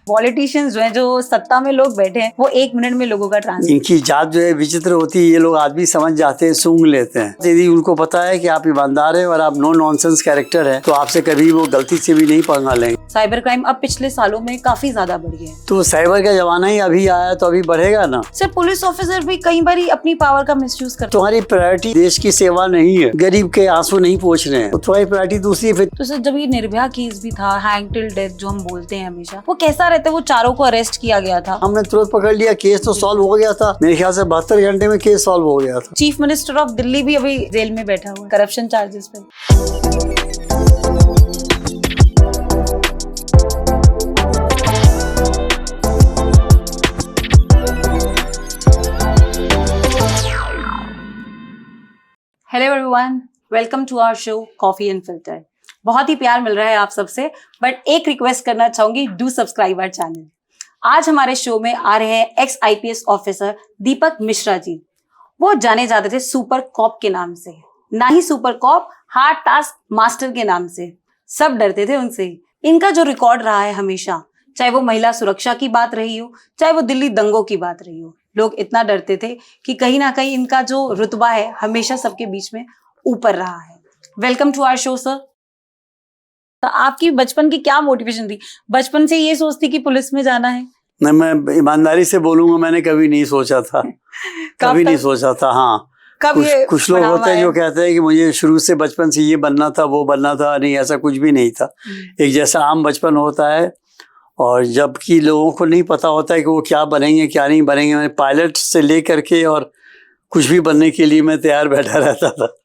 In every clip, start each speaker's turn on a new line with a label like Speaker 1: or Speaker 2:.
Speaker 1: Politicians जो हैं, जो सत्ता में लोग बैठे हैं, वो 1 मिनट में लोगों का ट्रांसफर।
Speaker 2: इनकी जात जो है विचित्र होती है, ये लोग आदमी समझ जाते हैं, सूंघ लेते हैं। यदि उनको पता है कि आप ईमानदार हैं और आप नो नॉनसेंस कैरेक्टर हैं, तो आपसे कभी वो गलती से भी नहीं पंगा लेंगे।
Speaker 1: साइबर क्राइम अब पिछले सालों में काफी ज्यादा बढ़ गया है।
Speaker 2: तो साइबर का जमाना ही अभी आया, तो अभी बढ़ेगा ना।
Speaker 1: सर, पुलिस ऑफिसर भी कई बार अपनी पावर का मिसयूज करते हैं।
Speaker 2: तुम्हारी प्रायोरिटी देश की सेवा नहीं है, गरीब के आंसू नहीं पोंछ रहे हैं, तो तुम्हारी प्रायोरिटी दूसरी है।
Speaker 1: तो सर, जब ये निर्भया केस भी था, हैंग टिल डेथ जो हम बोलते हैं हमेशा, वो कैसा रहता है? वो चारों को अरेस्ट किया गया था,
Speaker 2: हमने तुरंत पकड़ लिया, केस तो सॉल्व हो गया था। मेरे ख्याल से 72 घंटे में केस सॉल्व हो गया था।
Speaker 1: चीफ मिनिस्टर ऑफ दिल्ली भी अभी जेल में बैठा हुआ है करप्शन चार्जेस पे। Hello everyone, welcome to our show coffee and filter. बहुत ही प्यार मिल रहा है आप सबसे, बट एक रिक्वेस्ट करना चाहूंगी, डू सब्सक्राइब आवर चैनल। आज हमारे शो में आ रहे हैं एक्स IPS ऑफिसर दीपक मिश्रा जी। वो जाने जाते थे सुपर कॉप के नाम से, ना ही super cop, hard task master के नाम से। सब डरते थे उनसे। इनका जो रिकॉर्ड रहा है हमेशा, चाहे वो महिला सुरक्षा की बात रही हो, चाहे वो दिल्ली दंगों की बात रही हो, लोग इतना डरते थे कि कहीं ना कहीं इनका जो रुतबा है हमेशा सबके बीच में ऊपर रहा है। Welcome to our show sir. तो आपकी बचपन की क्या मोटिवेशन थी? बचपन से ये सोचती कि पुलिस में जाना है?
Speaker 2: नहीं, मैं ईमानदारी से बोलूंगा, मैंने कभी नहीं सोचा था। कभी नहीं सोचा था। हाँ, कुछ लोग होते हैं जो कहते हैं कि मुझे शुरू से बचपन से ये बनना था, वो बनना था। नहीं, ऐसा कुछ भी नहीं था। एक जैसा आम बचपन होता है, और जबकि लोगों को नहीं पता होता है कि वो क्या बनेंगे क्या नहीं बनेंगे। मैंने पायलट से ले करके और कुछ भी बनने के लिए मैं तैयार बैठा रहता था।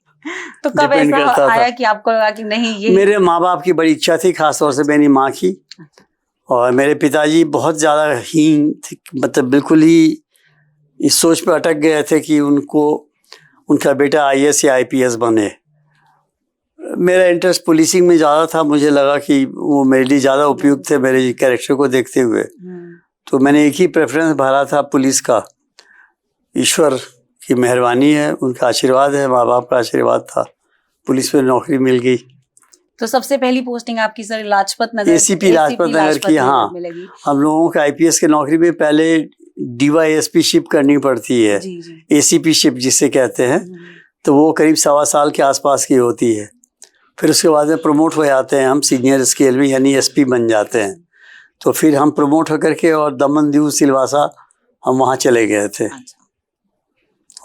Speaker 1: तो कब ऐसा आया कि आपको लगा कि नहीं ये? मेरे
Speaker 2: माँ बाप की बड़ी इच्छा थी, खासतौर से मेरी माँ की। और मेरे पिताजी बहुत ज़्यादा हीन थे, मतलब बिल्कुल ही इस सोच पे अटक गए थे कि उनका बेटा IAS या IPS बने। मेरा इंटरेस्ट पुलिसिंग में ज़्यादा था। मुझे लगा कि वो मेरे लिए ज़्यादा उपयुक्त थे मेरे कैरेक्टर को देखते हुए। तो मैंने एक ही प्रेफरेंस भरा था, पुलिस का। ईश्वर की मेहरबानी है, उनका आशीर्वाद है, माँ बाप का आशीर्वाद था, पुलिस में नौकरी मिल गई।
Speaker 1: तो सबसे पहली पोस्टिंग आपकी सर लाजपत नगर,
Speaker 2: ACP लाजपत नगर की। हाँ, हम लोगों का IPS की नौकरी में पहले DYSP शिप करनी पड़ती है, ACP शिप जिसे कहते हैं। तो वो करीब 1.25 साल के आसपास की होती है। फिर उसके बाद में प्रमोट हो जाते हैं हम सीनियर स्केल में, यानी SP बन जाते हैं। तो फिर हम प्रमोट होकर के और दमन, दीव, सिलवासा हम वहाँ चले गए थे।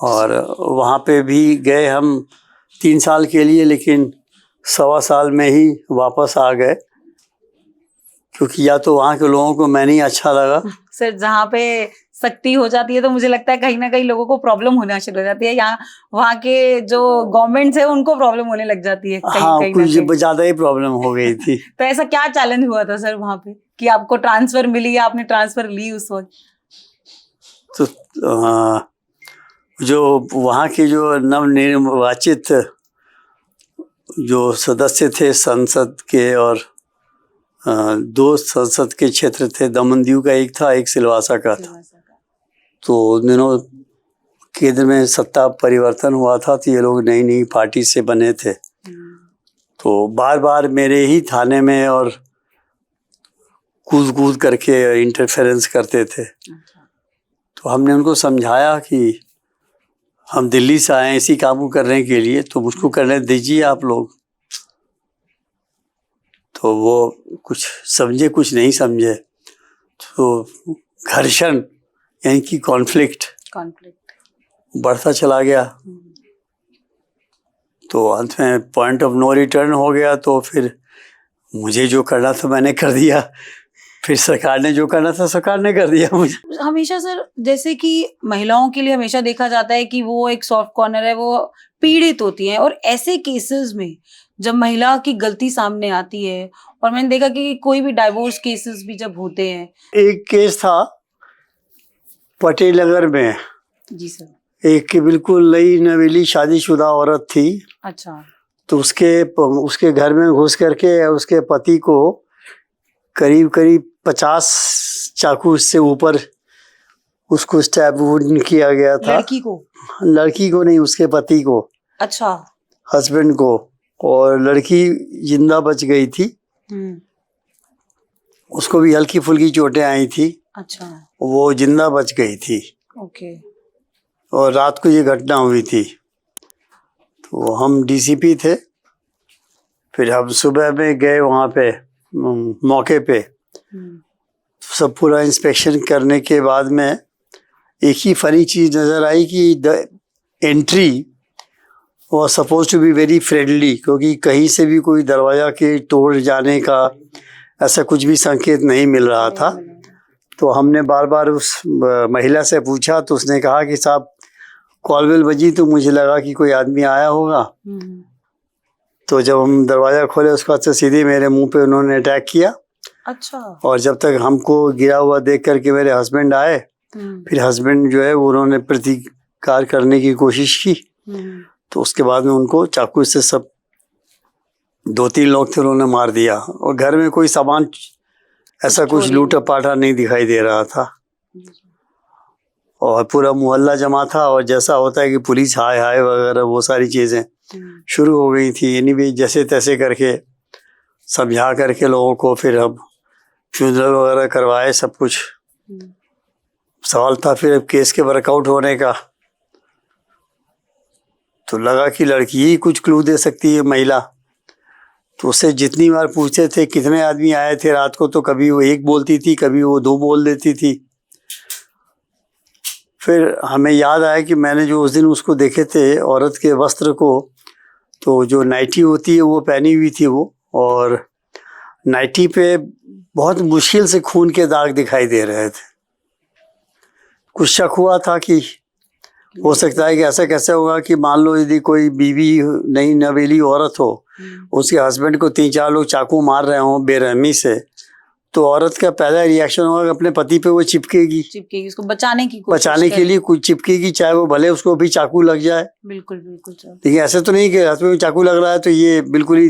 Speaker 2: और वहाँ पे भी गए हम 3 साल के लिए, लेकिन 1.25 साल में ही वापस आ गए, क्योंकि या तो वहाँ के लोगों को मैं नहीं अच्छा लगा।
Speaker 1: सर, जहाँ पे सख्ती हो जाती है तो मुझे लगता है कहीं ना कहीं लोगों को प्रॉब्लम होना शुरू हो जाती है। यहाँ वहाँ के जो गवर्नमेंट्स है उनको प्रॉब्लम होने लग जाती है।
Speaker 2: हाँ, कुछ ज्यादा ही प्रॉब्लम हो गई थी।
Speaker 1: तो ऐसा क्या चैलेंज हुआ था सर वहाँ पे कि आपको ट्रांसफर मिली या आपने ट्रांसफर ली उस वक्त?
Speaker 2: तो जो वहाँ के जो नवनिर्वाचित जो सदस्य थे संसद के, और 2 संसद के क्षेत्र थे, दमन दीव का एक था, एक सिलवासा का था। तो दिनों केंद्र में सत्ता परिवर्तन हुआ था, तो ये लोग नई नई पार्टी से बने थे। तो बार बार मेरे ही थाने में और कूद करके इंटरफेरेंस करते थे। तो हमने उनको समझाया कि हम दिल्ली से आए इसी काम को करने के लिए, तो मुझको करने दीजिए आप लोग। तो वो कुछ समझे कुछ नहीं समझे। तो घर्षण यानी कि कॉन्फ्लिक्ट बढ़ता चला गया। तो अंत में पॉइंट ऑफ नो रिटर्न हो गया। तो फिर मुझे जो करना था मैंने कर दिया, फिर सरकार ने जो करना था सरकार ने कर दिया। मुझे
Speaker 1: हमेशा सर, जैसे कि महिलाओं के लिए हमेशा देखा जाता है कि वो एक सॉफ्ट कॉर्नर है, वो पीड़ित होती हैं। और ऐसे केसेस में जब महिला की गलती सामने आती है, और मैंने देखा कि कोई भी डाइवोर्स केसेस भी जब होते हैं।
Speaker 2: एक केस था पटेल नगर में।
Speaker 1: जी सर।
Speaker 2: एक की बिल्कुल नई नवेली शादीशुदा औरत थी।
Speaker 1: अच्छा।
Speaker 2: तो उसके घर में घुस करके उसके पति को करीब 50 चाकू से ऊपर उसको स्टैब वुंड किया गया था। लड़की को नहीं, उसके पति को।
Speaker 1: अच्छा।
Speaker 2: हस्बैंड को। और लड़की जिंदा बच गई थी। उसको भी हल्की फुल्की चोटें आई थी।
Speaker 1: अच्छा।
Speaker 2: वो जिंदा बच गई थी।
Speaker 1: ओके।
Speaker 2: और रात को ये घटना हुई थी। तो हम डीसीपी थे, फिर हम सुबह में गए वहाँ पे मौके पे। सब पूरा इंस्पेक्शन करने के बाद में एक ही फनी चीज़ नज़र आई कि the entry was suppose to be very friendly, क्योंकि कहीं से भी कोई दरवाज़ा के तोड़ जाने का ऐसा कुछ भी संकेत नहीं मिल रहा था। तो हमने बार बार उस महिला से पूछा तो उसने कहा कि साहब कॉल बेल बजी तो मुझे लगा कि कोई आदमी आया होगा। तो जब हम दरवाज़ा खोले उसके बाद से सीधे मेरे मुंह पे उन्होंने अटैक किया। अच्छा। और जब तक हमको गिरा हुआ देख करके मेरे हस्बैंड आए, फिर हस्बैंड जो है वो उन्होंने प्रतिकार करने की कोशिश की। तो उसके बाद में उनको चाकू से सब 2-3 लोग थे उन्होंने मार दिया। और घर में कोई सामान ऐसा कुछ लूटा पाटा नहीं दिखाई दे रहा था। और पूरा मोहल्ला जमा था। और जैसा होता है कि पुलिस हाय हाय वगैरह वो सारी चीज़ें शुरू हो गई थी। एनीवे जैसे तैसे करके समझा करके लोगों को फिर अब फ्यूनरल वगैरह करवाए, सब कुछ। सवाल था फिर अब केस के वर्कआउट होने का। तो लगा कि लड़की ही कुछ क्लू दे सकती है, महिला। तो उससे जितनी बार पूछते थे कितने आदमी आए थे रात को, तो कभी वो 1 बोलती थी, कभी वो 2 बोल देती थी। फिर हमें याद आया कि मैंने जो उस दिन उसको देखे थे औरत के वस्त्र को, तो जो नाइटी होती है वो पहनी हुई थी वो, और नाइटी पे बहुत मुश्किल से खून के दाग दिखाई दे रहे थे। कुछ शक हुआ था कि हो सकता है कि ऐसा कैसे होगा कि मान लो यदि कोई बीवी नई नवेली औरत हो, उसके हस्बैंड को 3-4 लोग चाकू मार रहे हों बेरहमी से, तो औरत का पहला रिएक्शन होगा कि अपने पति पे वो चिपकेगी,
Speaker 1: उसको बचाने
Speaker 2: के लिए कुछ चिपकेगी, चाहे वो भले उसको भी चाकू लग जाए। बिल्कुल बिल्कुल। लेकिन ऐसे तो नहीं कि हस्बैंड में चाकू लग रहा है तो ये बिल्कुल ही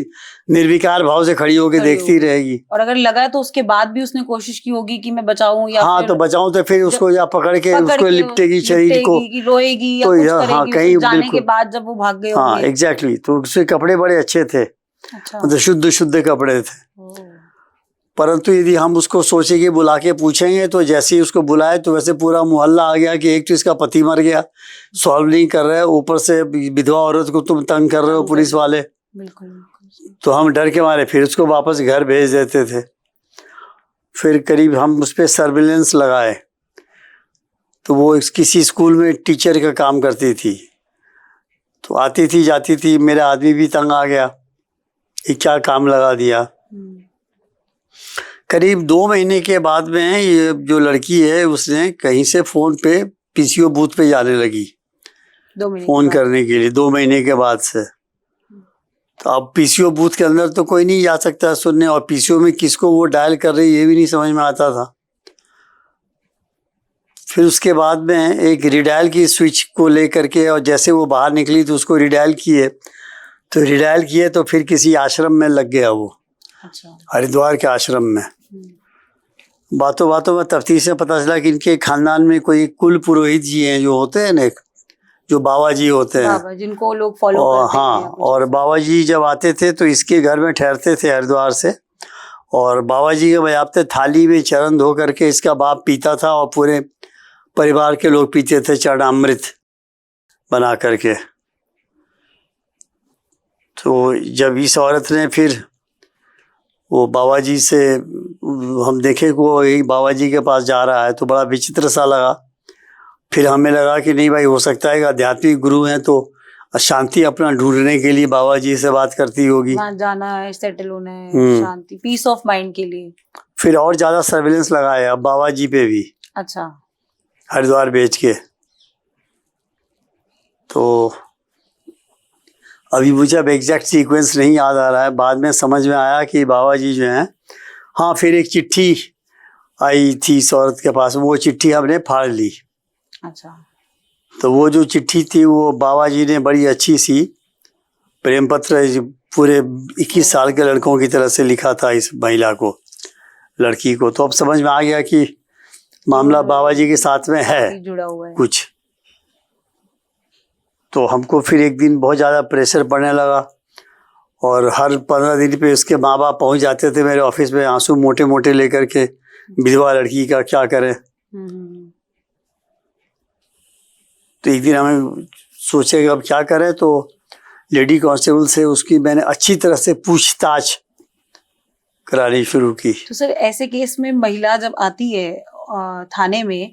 Speaker 2: निर्विकार भाव से खड़ी होकर देखती रहेगी।
Speaker 1: और अगर लगा है तो उसके बाद भी उसने कोशिश की होगी कि मैं बचाऊं, या
Speaker 2: हाँ तो बचाऊं, तो फिर उसको या पकड़ के उसको लिपटेगी शरीर को,
Speaker 1: रोएगी या कुछ करेगी। हाँ, कहीं जाने के बाद जब वो भाग गए।
Speaker 2: हाँ एग्जैक्टली। तो उसके कपड़े बड़े अच्छे थे। अच्छा। मतलब शुद्ध शुद्ध कपड़े थे। परंतु यदि हम उसको सोचेंगे बुला के पूछेंगे, तो जैसे ही उसको बुलाए तो वैसे पूरा मोहल्ला आ गया कि एक तो इसका पति मर गया, सॉल्व नहीं कर रहे, ऊपर से विधवा औरत को तुम तंग कर रहे हो पुलिस वाले। तो हम डर के मारे फिर उसको वापस घर भेज देते थे। फिर करीब हम उस पर सर्विलेंस लगाए। तो वो किसी स्कूल में टीचर का काम करती थी, तो आती थी जाती थी। मेरा आदमी भी तंग आ गया, ये क्या काम लगा दिया। करीब 2 महीने के बाद में ये जो लड़की है उसने कहीं से फोन पे पीसीओ बूथ पे जाने लगी, फोन करने के लिए 2 महीने के बाद से। तो अब पीसीओ बूथ के अंदर तो कोई नहीं जा सकता सुनने, और पीसीओ में किसको वो डायल कर रही ये भी नहीं समझ में आता था। फिर उसके बाद में एक रिडायल की स्विच को लेकर के, और जैसे वो बाहर निकली तो उसको रिडायल किए, तो फिर किसी आश्रम में लग गया वो। अच्छा। हरिद्वार के आश्रम में। बातों बातों में तफ्तीश से पता चला कि इनके खानदान में कोई कुल पुरोहित जी हैं, जो होते हैं ना, जो बाबा जी होते हैं,
Speaker 1: जिनको लोग फॉलो करते हैं।
Speaker 2: हाँ, और बाबा जी जब आते थे तो इसके घर में ठहरते थे हरिद्वार से, और बाबा जी के बजाते थाली में चरण धो करके इसका बाप पीता था, और पूरे परिवार के लोग पीते थे चरणामृत बना करके। तो जब इस औरत ने फिर वो बाबा जी से, हम देखे को यही बाबा जी के पास जा रहा है, तो बड़ा विचित्र सा लगा। फिर हमें लगा कि नहीं भाई, हो सकता है कि आध्यात्मिक गुरु हैं तो शांति अपना ढूंढने के लिए बाबा जी से बात करती होगी,
Speaker 1: वहाँ जाना है, सेटल होना है, शांति, पीस ऑफ माइंड के लिए।
Speaker 2: फिर और ज्यादा सर्विलेंस लगाया अब बाबा जी पे भी।
Speaker 1: अच्छा।
Speaker 2: हरिद्वार बेच के। तो अभी मुझे अब एग्जैक्ट सीक्वेंस नहीं याद आ रहा है, बाद में समझ में आया कि बाबा जी जो हैं, हाँ, फिर एक चिट्ठी आई थी इस औरत के पास, वो चिट्ठी हमने फाड़ ली।
Speaker 1: अच्छा।
Speaker 2: तो वो जो चिट्ठी थी वो बाबा जी ने बड़ी अच्छी सी प्रेम पत्र पूरे 21 साल के लड़कों की तरह से लिखा था इस महिला को, लड़की को। तो अब समझ में आ गया कि मामला बाबा जी के साथ में है,
Speaker 1: जुड़ा हुआ है
Speaker 2: कुछ। तो हमको फिर एक दिन बहुत ज़्यादा प्रेशर पड़ने लगा, और हर 15 दिन पे उसके माँ बाप पहुंच जाते थे मेरे ऑफिस में, आंसू मोटे मोटे लेकर के, विधवा लड़की का क्या करें। तो एक दिन हमें सोचे कि अब क्या करें, तो लेडी कांस्टेबल से उसकी मैंने अच्छी तरह से पूछताछ करानी शुरू की।
Speaker 1: तो सर ऐसे केस में महिला जब आती है थाने में,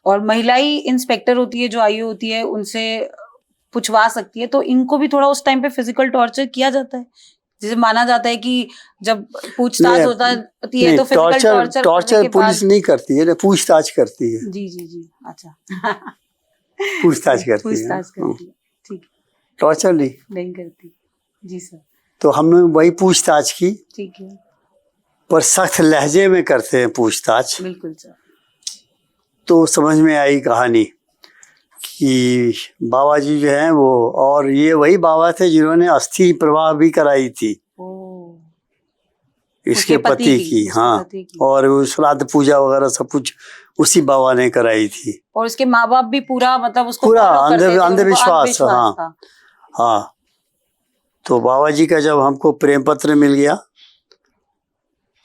Speaker 1: और महिला ही इंस्पेक्टर होती है जो आई होती है, उनसे पूछवा सकती है, तो इनको भी थोड़ा उस टाइम पे फिजिकल टॉर्चर किया जाता है? जैसे माना जाता है कि जब पूछताछ होती है तो फिजिकल
Speaker 2: टॉर्चर पुलिस नहीं करती है, पूछताछ करती है।
Speaker 1: जी जी जी, अच्छा।
Speaker 2: पूछताछ करती है,
Speaker 1: ठीक।
Speaker 2: टॉर्चर नहीं
Speaker 1: करती। जी सर।
Speaker 2: तो हमने वही पूछताछ की,
Speaker 1: ठीक है, पर
Speaker 2: सख्त लहजे में करते हैं पूछताछ।
Speaker 1: बिल्कुल सर। तो
Speaker 2: समझ में आई कहानी कि बाबा जी जो हैं वो, और ये वही बाबा थे जिन्होंने अस्थि प्रवाह भी कराई थी इसके पति की। हाँ, और श्राद्ध पूजा वगैरह सब कुछ उसी बाबा ने कराई थी।
Speaker 1: और उसके माँ बाप भी पूरा मतलब उसको
Speaker 2: पूरा अंधविश्वास। हाँ हाँ। तो बाबा जी का जब हमको प्रेम पत्र मिल गया,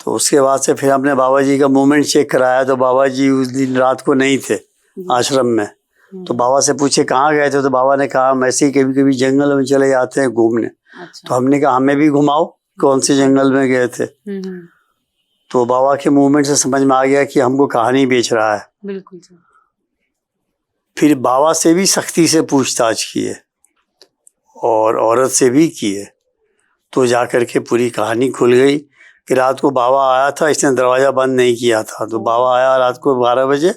Speaker 2: तो उसके बाद से फिर हमने बाबा जी का मूवमेंट चेक कराया, तो बाबा जी उस दिन रात को नहीं थे आश्रम में। तो बाबा से पूछे कहाँ गए थे, तो बाबा ने कहा हम ऐसे ही कभी कभी जंगल में चले जाते हैं घूमने। अच्छा। तो हमने कहा हमें भी घुमाओ, कौन से जंगल में गए थे। तो बाबा के मूवमेंट से समझ में आ गया कि हमको कहानी बेच रहा है।
Speaker 1: बिल्कुल।
Speaker 2: फिर बाबा से भी सख्ती से पूछताछ किए और औरत से भी किए, तो जाकर के पूरी कहानी खुल गई कि रात को बाबा आया था, इसने दरवाजा बंद नहीं किया था। तो बाबा आया रात को 12 बजे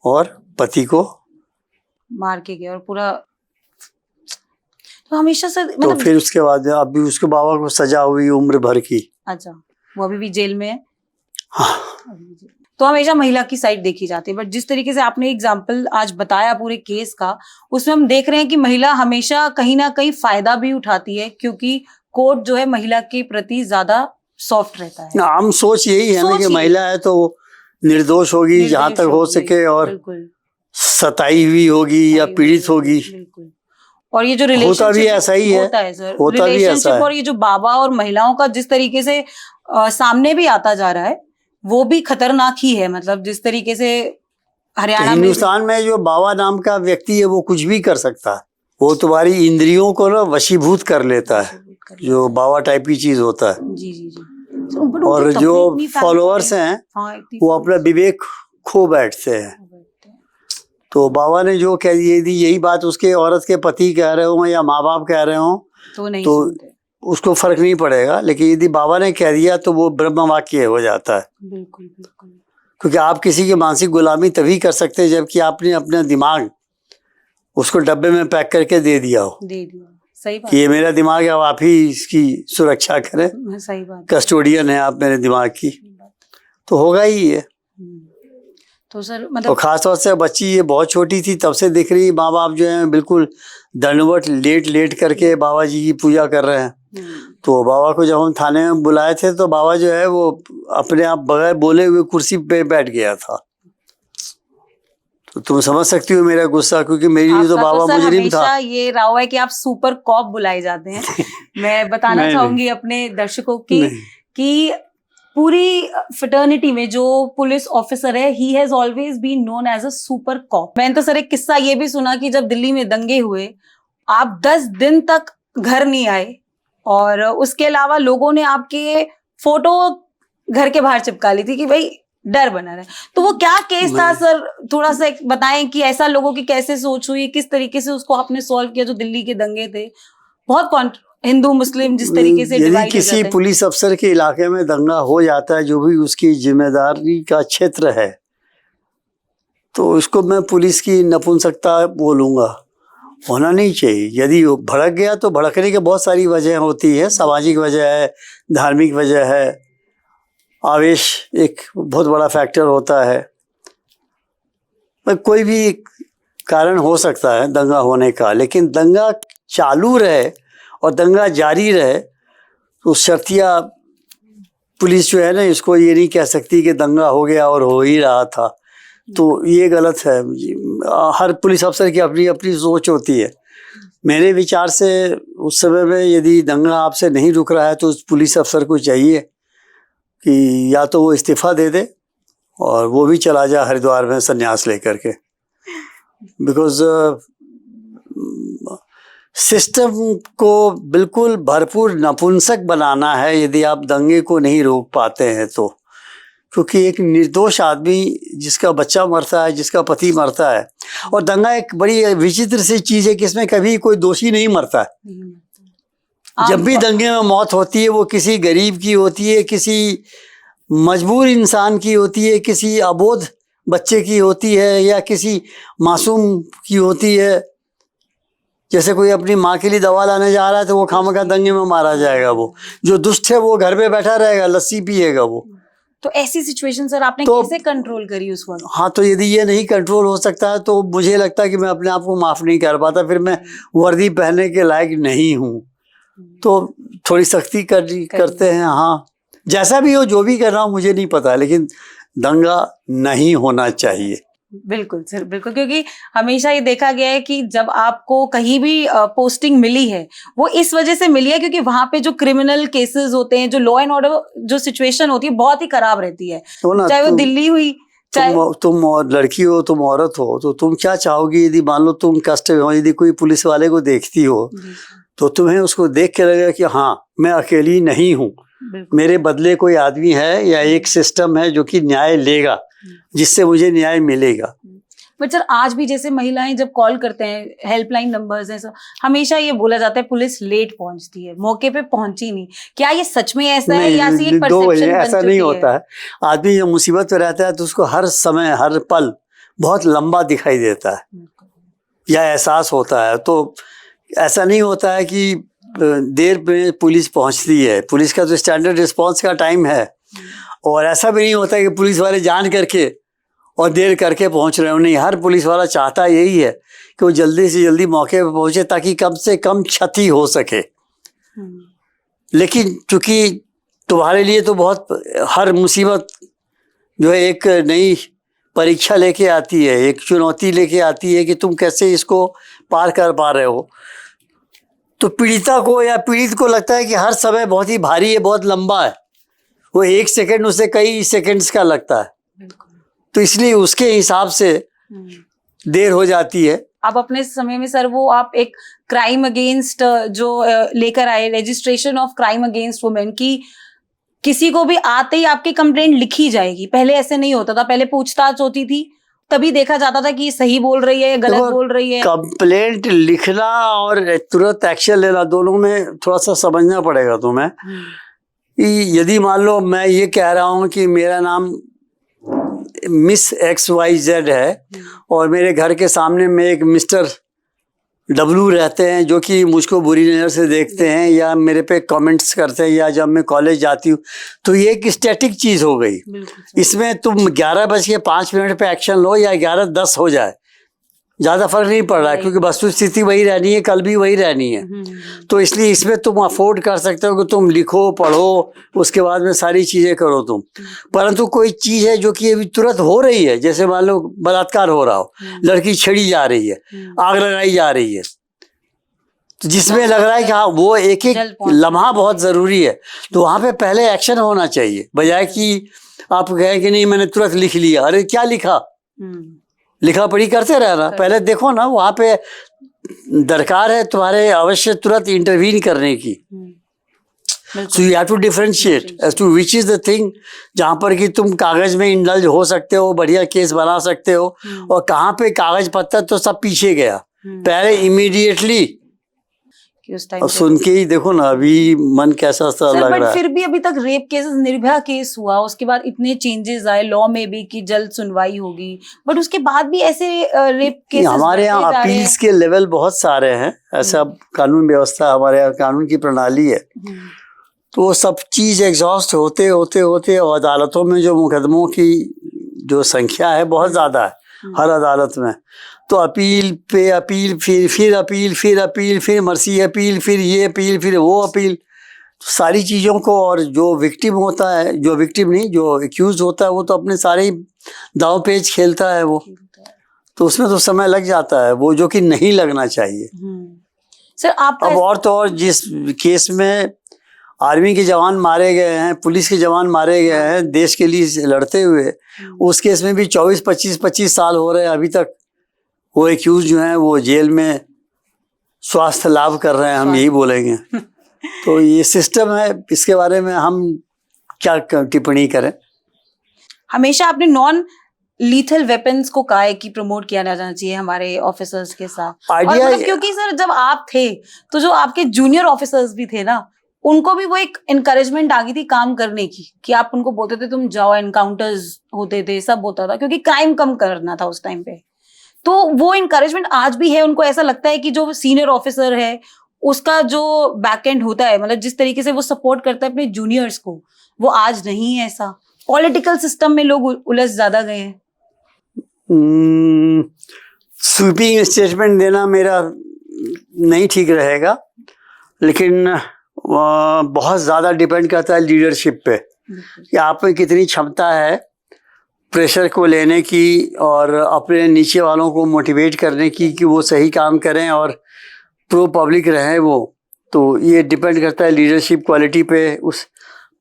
Speaker 2: और पति को
Speaker 1: मार के गया, और पूरा तो हमेशा से
Speaker 2: मतलब। तो फिर उसके बाद अभी उसके बाबा को सजा हुई उम्र भर की।
Speaker 1: अच्छा, वो अभी भी जेल में है।
Speaker 2: हाँ।
Speaker 1: तो हमेशा महिला की साइड देखी जाती है, बट जिस तरीके से आपने एग्जाम्पल आज बताया पूरे केस का, उसमें हम देख रहे हैं कि महिला हमेशा कहीं ना कहीं फायदा भी उठाती है, क्योंकि कोर्ट जो है महिला के प्रति ज्यादा सॉफ्ट रहता है।
Speaker 2: आम सोच यही है ना कि महिला है तो निर्दोष होगी जहां तक हो सके, और सताई हुई होगी या पीड़ित होगी।
Speaker 1: और ये जो रिलेशनशिप
Speaker 2: होता भी ऐसा ही है, होता भी ऐसा है।
Speaker 1: और ये जो बाबा और महिलाओं का जिस तरीके से सामने भी आता जा रहा है, वो भी खतरनाक ही है। मतलब जिस तरीके से हरियाणा में,
Speaker 2: हिंदुस्तान में जो बाबा नाम का व्यक्ति है वो कुछ भी कर सकता है, वो तुम्हारी इंद्रियों को ना वशीभूत कर लेता है, जो बाबा टाइप की चीज होता है।
Speaker 1: जी जी जी।
Speaker 2: और जो फॉलोअर्स हैं वो अपना विवेक खो बैठते हैं। तो बाबा ने जो कह दी यही बात उसके औरत के पति कह रहे हो या माँ बाप कह रहे हो तो उसको फर्क नहीं पड़ेगा, लेकिन यदि बाबा ने कह दिया तो वो ब्रह्म वाक्य हो जाता है।
Speaker 1: बिल्कुल बिल्कुल।
Speaker 2: क्योंकि आप किसी की मानसिक गुलामी तभी कर सकते हैं जबकि आपने अपना दिमाग उसको डब्बे में पैक करके दे दिया हो।
Speaker 1: सही बात।
Speaker 2: कि ये मेरा दिमाग है, अब आप ही इसकी सुरक्षा करें।
Speaker 1: सही बात।
Speaker 2: कस्टोडियन है आप मेरे दिमाग की, तो होगा ही है।
Speaker 1: तो सर मतलब,
Speaker 2: तो खासतौर से बच्ची ये बहुत छोटी थी तब से दिख रही, माँ बाप जो है बिल्कुल दंडवत लेट करके बाबा जी की पूजा कर रहे हैं। तो बाबा को जब हम थाने में बुलाए थे तो बाबा जो है वो अपने आप बगैर बोले हुए कुर्सी पे बैठ गया था। तो तुम समझ सकती हो मेरा गुस्सा, क्योंकि मेरी लिए तो बाबा मुजरिम था।
Speaker 1: ये रहा हुआ है कि आप सुपर कॉप बुलाए जाते हैं। मैं बताना चाहूंगी अपने दर्शकों की कि पूरी फ्रेटर्निटी में जो पुलिस ऑफिसर है, he has always been known as a super cop. मैंने तो सर एक किस्सा ये भी सुना कि जब दिल्ली में दंगे हुए, आप 10 दिन तक घर नहीं आए, और उसके अलावा लोगों ने आपके फोटो घर के बाहर चिपका ली थी कि भाई डर बना रहे। तो वो क्या केस था सर, थोड़ा सा बताएं कि ऐसा लोगों की कैसे सोच हुई, किस तरीके से उसको आपने सॉल्व किया? जो दिल्ली के दंगे थे, बहुत हिंदू मुस्लिम जिस तरीके से
Speaker 2: यदि किसी पुलिस अफसर के इलाके में दंगा हो जाता है, जो भी उसकी जिम्मेदारी का क्षेत्र है, तो उसको मैं पुलिस की नपुंसकता बोलूंगा। होना नहीं चाहिए। यदि वो भड़क गया तो भड़कने की बहुत सारी वजह होती है, सामाजिक वजह है, धार्मिक वजह है, आवेश एक बहुत बड़ा फैक्टर होता है। कोई भी कारण हो सकता है दंगा होने का, लेकिन दंगा चालू रहे और दंगा जारी रहे तो शर्तिया पुलिस जो है ना, इसको ये नहीं कह सकती कि दंगा हो गया और हो ही रहा था। तो ये गलत है। हर पुलिस अफसर की अपनी अपनी सोच होती है। मेरे विचार से उस समय में यदि दंगा आपसे नहीं रुक रहा है तो उस पुलिस अफसर को चाहिए कि या तो वो इस्तीफा दे दे और वो भी चला जाए हरिद्वार में संन्यास लेकर के, बिकॉज सिस्टम को बिल्कुल भरपूर नपुंसक बनाना है यदि आप दंगे को नहीं रोक पाते हैं तो, क्योंकि एक निर्दोष आदमी जिसका बच्चा मरता है, जिसका पति मरता है, और दंगा एक बड़ी विचित्र सी चीज है कि इसमें कभी कोई दोषी नहीं मरता है। जब भी दंगे में मौत होती है वो किसी गरीब की होती है, किसी मजबूर इंसान की होती है, किसी अबोध बच्चे की होती है, या किसी मासूम की होती है। जैसे कोई अपनी माँ के लिए दवा लाने जा रहा है तो वो खामखा दंगे में मारा जाएगा। वो जो दुष्ट है वो घर पे बैठा रहेगा, लस्सी पिएगा वो।
Speaker 1: तो ऐसी सिचुएशन सर आपने कैसे कंट्रोल करी उस वक्त?
Speaker 2: हाँ, तो यदि ये नहीं कंट्रोल हो सकता है तो मुझे लगता है कि मैं अपने आप को माफ नहीं कर पाता, फिर मैं वर्दी पहनने के लायक नहीं हूँ। तो थोड़ी सख्ती करते हैं। हाँ, जैसा भी हो, जो भी कर रहा हूँ मुझे नहीं पता, लेकिन दंगा नहीं होना चाहिए।
Speaker 1: बिल्कुल सर, बिल्कुल, क्योंकि हमेशा ये देखा गया है कि जब आपको कहीं भी पोस्टिंग मिली है वो इस वजह से मिली है क्योंकि वहां पे जो क्रिमिनल केसेस होते हैं, जो लॉ एंड ऑर्डर जो सिचुएशन होती है बहुत ही खराब रहती है, चाहे वो दिल्ली हुई, चाहे
Speaker 2: तुम लड़की हो, तुम औरत हो, तो तुम क्या चाहोगी यदि मान लो तुम कष्ट में हो, यदि कोई पुलिस वाले को देखती हो तो तुम्हें उसको देख के लगेगा कि हाँ मैं अकेली नहीं हूँ, मेरे बदले कोई आदमी है या एक सिस्टम है जो कि न्याय लेगा, जिससे मुझे न्याय मिलेगा।
Speaker 1: बट सर आज भी जैसे महिलाएं जब कॉल करते हैं, हेल्पलाइन नंबर्स हैं, सब हमेशा ये बोला जाता है पुलिस लेट पहुंचती है, मौके पे पहुंची नहीं। क्या ये सच में ऐसा है या एक परसेप्शन
Speaker 2: ऐसा नहीं होता है। आदमी जब मुसीबत में रहता है तो उसको हर समय हर पल बहुत लंबा दिखाई देता है या एहसास होता है। तो ऐसा नहीं होता है कि देर पे पुलिस पहुंचती है। पुलिस का तो स्टैंडर्ड रिस्पांस का टाइम है, और ऐसा भी नहीं होता है कि पुलिस वाले जान करके और देर करके पहुंच रहे हो। नहीं, हर पुलिस वाला चाहता यही है कि वो जल्दी से जल्दी मौके पर पहुंचे ताकि कम से कम क्षति हो सके। लेकिन चूंकि तुम्हारे लिए तो बहुत हर मुसीबत जो है एक नई परीक्षा लेके आती है, एक चुनौती लेके आती है कि तुम कैसे इसको पार कर पा रहे हो। तो पीड़िता को या पीड़ित को लगता है कि हर समय बहुत ही भारी है, बहुत लंबा है, वो एक सेकंड उसे कई सेकंड्स का लगता है, तो इसलिए उसके हिसाब से देर हो जाती है।
Speaker 1: आप अपने समय में सर वो आप एक क्राइम अगेंस्ट जो लेकर आए, registration of crime against women की, किसी को भी आते ही आपकी कंप्लेंट लिखी जाएगी। पहले ऐसे नहीं होता था, पहले पूछताछ होती थी, तभी देखा जाता था कि सही बोल रही है, गलत बोल रही है।
Speaker 2: कंप्लेंट लिखना और तुरंत एक्शन लेना, दोनों में थोड़ा सा समझना पड़ेगा तुम्हें। यदि मान लो मैं ये कह रहा हूँ कि मेरा नाम मिस XYZ है और मेरे घर के सामने में एक मिस्टर W रहते हैं जो कि मुझको बुरी नज़र से देखते हैं या मेरे पे कमेंट्स करते हैं, या जब मैं कॉलेज जाती हूँ, तो ये एक स्टैटिक चीज़ हो गई। इसमें तुम 11:05 पे एक्शन लो या 11:10 हो जाए, ज़्यादा फर्क नहीं पड़ रहा है, क्योंकि वस्तु स्थिति वही रहनी है, कल भी वही रहनी है। तो इसलिए इसमें तुम अफोर्ड कर सकते हो कि तुम लिखो, पढ़ो, उसके बाद में सारी चीज़ें करो तुम। परंतु कोई चीज़ है जो कि अभी तुरंत हो रही है, जैसे मान लो बलात्कार हो रहा हो, लड़की छेड़ी जा रही है, आग लगाई जा रही है, तो जिसमें लग रहा है कि हाँ वो एक एक लम्हा बहुत ज़रूरी है, तो वहाँ पे पहले एक्शन होना चाहिए, बजाय कि आप कहें कि नहीं मैंने तुरंत लिख लिया। अरे क्या लिखा, लिखा पढ़ी करते रहना, पहले देखो ना, वहाँ पे दरकार है तुम्हारे अवश्य तुरंत इंटरवीन करने की। So you have to differentiate as to which is the thing जहाँ पर कि तुम कागज में इंडल्ज हो सकते हो, बढ़िया केस बना सकते हो, और कहाँ पे कागज पत्थर तो सब पीछे गया। पहले इमीडिएटली सुन के ही देखो ना अभी मन कैसा सा लग रहा है।
Speaker 1: फिर भी अभी तक रेप केसेस, निर्भया केस हुआ, उसके बाद इतने चेंजेस आए लॉ में भी कि जल्द सुनवाई होगी, बट उसके बाद भी ऐसे रेप केसेस
Speaker 2: हमारे यहाँ अपील्स के लेवल बहुत सारे हैं। ऐसा कानून व्यवस्था हमारे यहाँ कानून की प्रणाली है, तो वो सब चीज एग्जॉस्ट होते होते होते और अदालतों में जो मुकदमों की जो संख्या है बहुत ज्यादा है हर अदालत में। तो अपील पे अपील, फिर अपील, फिर अपील, फिर मर्सी अपील, फिर ये अपील, फिर वो अपील, सारी चीज़ों को। और जो विक्टिम होता है, जो विक्टिम नहीं, जो एक्यूज होता है, वो तो अपने सारे दाव पेच खेलता है वो, तो उसमें तो समय लग जाता है, वो जो कि नहीं लगना चाहिए।
Speaker 1: सर आपका
Speaker 2: अब और तो और जिस केस में आर्मी के जवान मारे गए हैं, पुलिस के जवान मारे गए हैं देश के लिए लड़ते हुए, उस केस में भी 24-25 साल हो रहे हैं अभी तक वो एक्यूज जो हैं वो जेल में स्वास्थ्य लाभ कर रहे हैं, हम यही बोलेंगे। तो ये सिस्टम है, इसके बारे में हम क्या टिप्पणी करें।
Speaker 1: हमेशा आपने नॉन लीथल वेपन्स को कहा है कि प्रमोट किया जाना चाहिए हमारे ऑफिसर्स के साथ।
Speaker 2: आइडिया
Speaker 1: मतलब क्योंकि सर जब आप थे तो जो आपके जूनियर ऑफिसर्स भी थे ना, उनको भी वो एक इनकरेजमेंट आ गई थी काम करने की, कि आप उनको बोलते थे तुम जाओ, एनकाउंटर्स होते थे, सब होता था, क्योंकि क्राइम कम करना था उस टाइम पे। तो वो इनकरेजमेंट आज भी है, उनको ऐसा लगता है कि जो सीनियर ऑफिसर है उसका जो बैकएंड होता है, मतलब जिस तरीके से वो सपोर्ट करता है अपने जूनियर्स को, वो आज नहीं है ऐसा। पॉलिटिकल सिस्टम में लोग उलझ ज्यादा गए हैं।
Speaker 2: स्वीपिंग स्टेटमेंट देना मेरा नहीं ठीक रहेगा, लेकिन बहुत ज़्यादा डिपेंड करता है लीडरशिप पे कि आप में कितनी क्षमता है प्रेशर को लेने की और अपने नीचे वालों को मोटिवेट करने की कि वो सही काम करें और प्रो पब्लिक रहें वो। तो ये डिपेंड करता है लीडरशिप क्वालिटी पे उस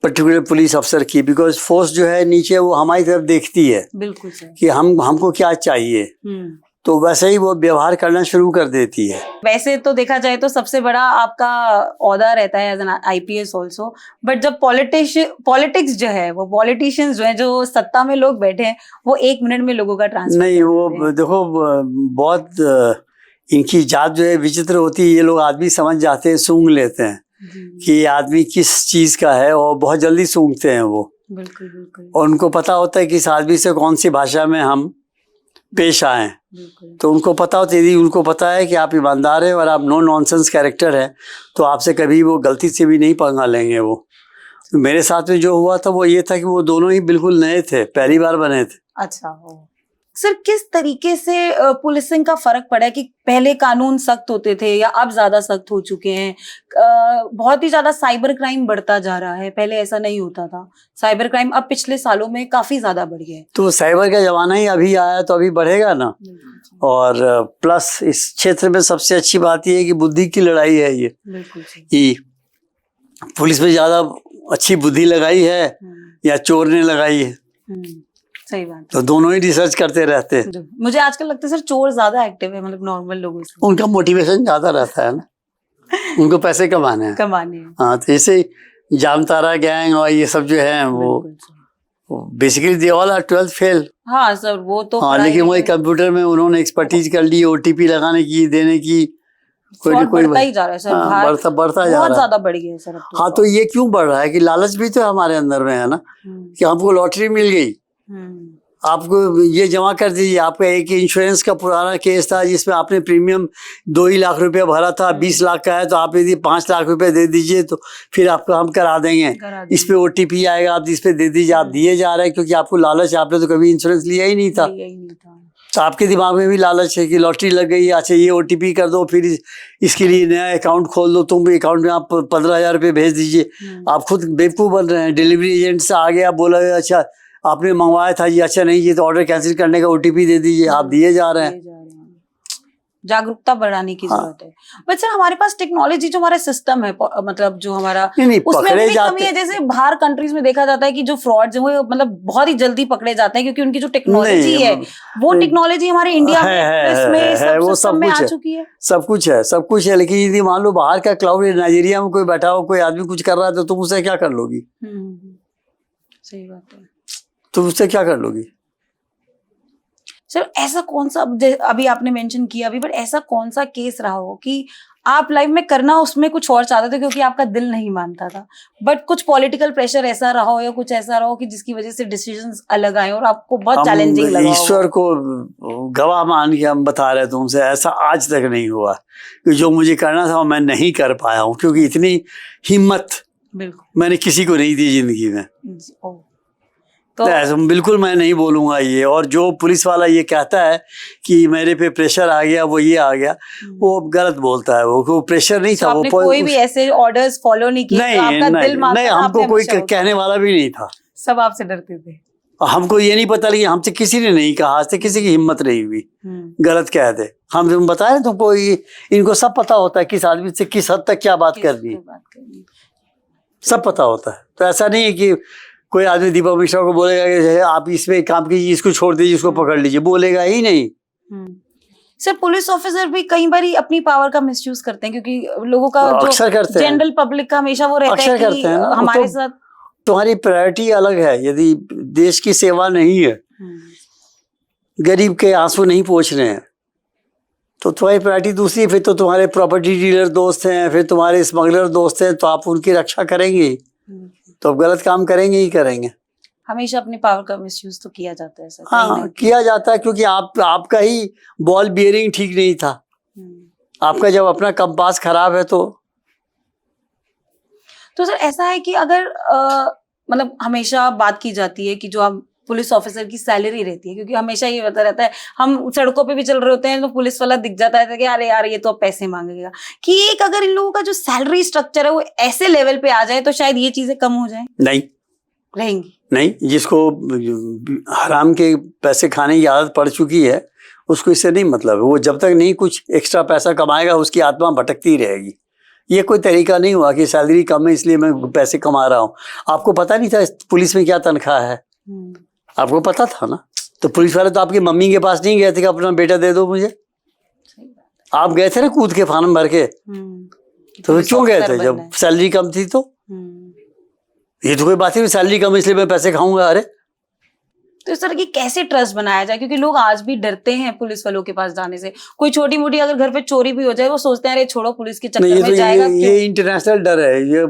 Speaker 2: पर्टिकुलर पुलिस अफसर की, बिकॉज फोर्स जो है नीचे वो हमारी तरफ देखती है।
Speaker 1: बिल्कुल सर।
Speaker 2: कि हमको क्या चाहिए, तो वैसे ही वो व्यवहार करना शुरू कर देती है।
Speaker 1: वैसे तो देखा जाए तो सबसे बड़ा आपका ओहदा रहता है as an IPS also, but जब पॉलिटिक्स जो है, वो पॉलिटिशियंस जो है, जो सत्ता में लोग बैठे हैं, वो 1 मिनट में लोगों का ट्रांसफर
Speaker 2: नहीं, वो देखो बहुत इनकी जात जो है विचित्र होती है। ये लोग आदमी समझ जाते हैं, सूंघ लेते हैं कि ये आदमी किस चीज का है, और बहुत जल्दी सूंघते हैं वो।
Speaker 1: बिल्कुल बिल्कुल।
Speaker 2: और उनको पता होता है कि इस आदमी से कौन सी भाषा में हम पेश आए। तो उनको पता होता है, यदि उनको पता है कि आप ईमानदार हैं और आप नो नॉनसेंस कैरेक्टर हैं, तो आपसे कभी वो गलती से भी नहीं पंगा लेंगे वो। तो मेरे साथ में जो हुआ था वो ये था कि वो दोनों ही बिल्कुल नए थे, पहली बार बने थे।
Speaker 1: अच्छा। सर किस तरीके से पुलिसिंग का फर्क पड़ा है कि पहले कानून सख्त होते थे या अब ज्यादा सख्त हो चुके हैं? बहुत ही ज्यादा साइबर क्राइम बढ़ता जा रहा है, पहले ऐसा नहीं होता था। साइबर क्राइम अब पिछले सालों में काफी ज्यादा बढ़ गया है। तो
Speaker 2: साइबर का जमाना ही अभी आया, तो अभी बढ़ेगा ना। और प्लस इस क्षेत्र में सबसे अच्छी बात यह है कि बुद्धि की लड़ाई है ये, कि पुलिस में ज्यादा अच्छी बुद्धि लगाई है या चोर ने लगाई है।
Speaker 1: सही बात।
Speaker 2: तो दोनों ही रिसर्च करते रहते हैं।
Speaker 1: मुझे आजकल लगता है सर चोर ज्यादा एक्टिव है, मतलब नॉर्मल लोगों से।
Speaker 2: उनका मोटिवेशन ज्यादा रहता है ना, उनको पैसे कमाने हैं। हाँ, तो जैसे जामतारा गैंग और ये सब जो है वो basically they all are 12th fail.
Speaker 1: हाँ सर, वो तो
Speaker 2: हाँ, लेकिन वही कंप्यूटर में उन्होंने एक्सपर्टीज कर ली, OTP लगाने की, देने की।
Speaker 1: कोई बढ़ता ही जा रहा है सर।
Speaker 2: हाँ, बढ़ता जा रहा है,
Speaker 1: बहुत ज्यादा बढ़ गया है सर।
Speaker 2: हाँ, तो ये क्यों बढ़ रहा है कि लालच भी तो हमारे अंदर में है ना, कि हमको लॉटरी मिल गई, आपको ये जमा कर दीजिए। आपका एक इंश्योरेंस का पुराना केस था जिसमें आपने प्रीमियम 2 ही लाख रुपया भरा था, 20 लाख का है, तो आप यदि 5 लाख रुपए दे दीजिए तो फिर आपको हम करा देंगे। इस पे OTP आएगा, आप इस पे दे दीजिए। आप दिए जा रहे हैं क्योंकि आपको लालच, आपने तो कभी इंश्योरेंस लिया ही नहीं था। तो आपके दिमाग में भी लालच है कि लॉटरी लग गई, अच्छा ये OTP कर दो, फिर इसके लिए नया अकाउंट खोल दो, तुम भी अकाउंट में आप 15,000 रुपये भेज दीजिए। आप खुद बेवकूफ़ बन रहे हैं। डिलीवरी एजेंट से आ गया, बोला अच्छा आपने मंगवाया था जी, अच्छा नहीं ये तो ऑर्डर कैंसिल करने का OTP दे दीजिए, आप दिए जा रहे हैं।
Speaker 1: जागरूकता बढ़ाने की जरूरत है। बट सर हमारे पास टेक्नोलॉजी जो हमारा सिस्टम है, मतलब जो हमारा उसमें भी कमी है। जैसे बाहर कंट्रीज में देखा जाता है कि जो फ्रॉड्स हैं वो मतलब बहुत ही जल्दी पकड़े जाते हैं, क्योंकि उनकी जो टेक्नोलॉजी है वो टेक्नोलॉजी हमारे इंडिया में वो सब में आ चुकी है।
Speaker 2: सब कुछ है, लेकिन यदि मान लो बाहर का क्लाउड नाइजीरिया में कोई बैठा हो, कोई आदमी कुछ कर रहा है, तो तुम उसे क्या कर लोगी?
Speaker 1: सही बात है।
Speaker 2: तुम उससे क्या कर लोगी?
Speaker 1: सर ऐसा कौन सा, अभी आपने मेंशन किया अभी, बट ऐसा कौन सा केस रहा हो कि आप लाइफ में करना उसमें कुछ और चाहते थे क्योंकि आपका दिल नहीं मानता था, बट कुछ पॉलिटिकल प्रेशर ऐसा रहा हो या कुछ ऐसा रहा हो कि जिसकी वजह से डिसीजंस अलग आए और आपको बहुत चैलेंजिंग लगा हो?
Speaker 2: ईश्वर को गवाह मान के हम बता रहे तुमसे, ऐसा आज तक नहीं हुआ कि जो मुझे करना था वो मैं नहीं कर पाया हूँ, क्योंकि इतनी हिम्मत मैंने किसी को नहीं दी जिंदगी में। तो बिल्कुल मैं नहीं बोलूंगा ये। और जो पुलिस वाला ये कहता है कि मेरे पे प्रेशर आ गया, वो ये आ गया, वो गलत बोलता है। वो प्रेशर नहीं था, वो
Speaker 1: कोई भी ऐसे ऑर्डर्स फॉलो नहीं किए?
Speaker 2: नहीं, हमको कोई कहने वाला भी नहीं था।
Speaker 1: सब आपसे डरते थे?
Speaker 2: हमको ये नहीं पता, लेकिन हमसे किसी ने नहीं कहा, आज तक किसी की हिम्मत नहीं हुई गलत कह दे। हम बताए तुमको, इनको सब पता होता है किस आदमी से किस हद तक क्या बात करनी है, सब पता होता है। तो ऐसा नहीं है कि कोई आदमी दीपक मिश्रा को बोलेगा कि आप इसमें काम कीजिए, इसको छोड़ दीजिए, इसको पकड़ लीजिए, बोलेगा ही नहीं।
Speaker 1: सर पुलिस ऑफिसर भी कई बार अपनी पावर का मिसयूज करते हैं, क्योंकि लोगों का
Speaker 2: अक्सर करते हैं,
Speaker 1: जनरल पब्लिक का हमेशा वो रहता है कि हमारे साथ
Speaker 2: तुम्हारी प्रायोरिटी अलग है। यदि देश की सेवा नहीं है, गरीब के आंसू नहीं पोंछ रहे हैं, तो तुम्हारी प्रायोरिटी दूसरी है। फिर तो तुम्हारे प्रॉपर्टी डीलर दोस्त हैं, फिर तुम्हारे स्मगलर दोस्त हैं, तो आप उनकी रक्षा करेंगे, तो अब गलत काम करेंगे ही करेंगे।
Speaker 1: हमेशा अपनी पावर का मिसयूज तो किया जाता है सर।
Speaker 2: हाँ, किया जाता है, क्योंकि आपका ही बॉल बियरिंग ठीक नहीं था। आपका जब अपना कंपास खराब है तो
Speaker 1: सर ऐसा है कि अगर मतलब हमेशा बात की जाती है कि जो आप पुलिस ऑफिसर की सैलरी रहती है, क्योंकि हमेशा ये बता रहता है, हम सड़कों पे भी चल रहे होते हैं तो पुलिस वाला दिख जाता है कि अरे यार ये तो अब पैसे मांगेगा, कि एक अगर इन लोगों का जो सैलरी स्ट्रक्चर है वो ऐसे लेवल पे आ जाए तो शायद ये चीजें कम हो जाए।
Speaker 2: नहीं
Speaker 1: रहेंगी
Speaker 2: नहीं, जिसको हराम के पैसे खाने की आदत पड़ चुकी है उसको इससे नहीं मतलब है। वो जब तक नहीं कुछ एक्स्ट्रा पैसा कमाएगा उसकी आत्मा भटकती रहेगी। ये कोई तरीका नहीं हुआ कि सैलरी कम है इसलिए मैं पैसे कमा रहा हूँ। आपको पता नहीं था पुलिस में क्या तनख्वाह है? आपको पता था ना? तो पुलिस वाले तो आपकी मम्मी के पास नहीं गए थे कि अपना बेटा दे दो मुझे, आप गए थे ना कूद के फार्म भर के। तो क्यों गए थे जब सैलरी कम थी? तो ये तो कोई बात नहीं, सैलरी कम इसलिए मैं पैसे खाऊंगा। अरे
Speaker 1: तो इस तरह की कैसे ट्रस्ट बनाया जाए, क्योंकि लोग आज भी डरते हैं पुलिस वालों के पास जाने से। कोई छोटी मोटी अगर घर पे चोरी भी हो जाए वो सोचते हैं अरे छोड़ो पुलिस के चक्कर में जाएगा।
Speaker 2: ये इंटरनेशनल डर है। ये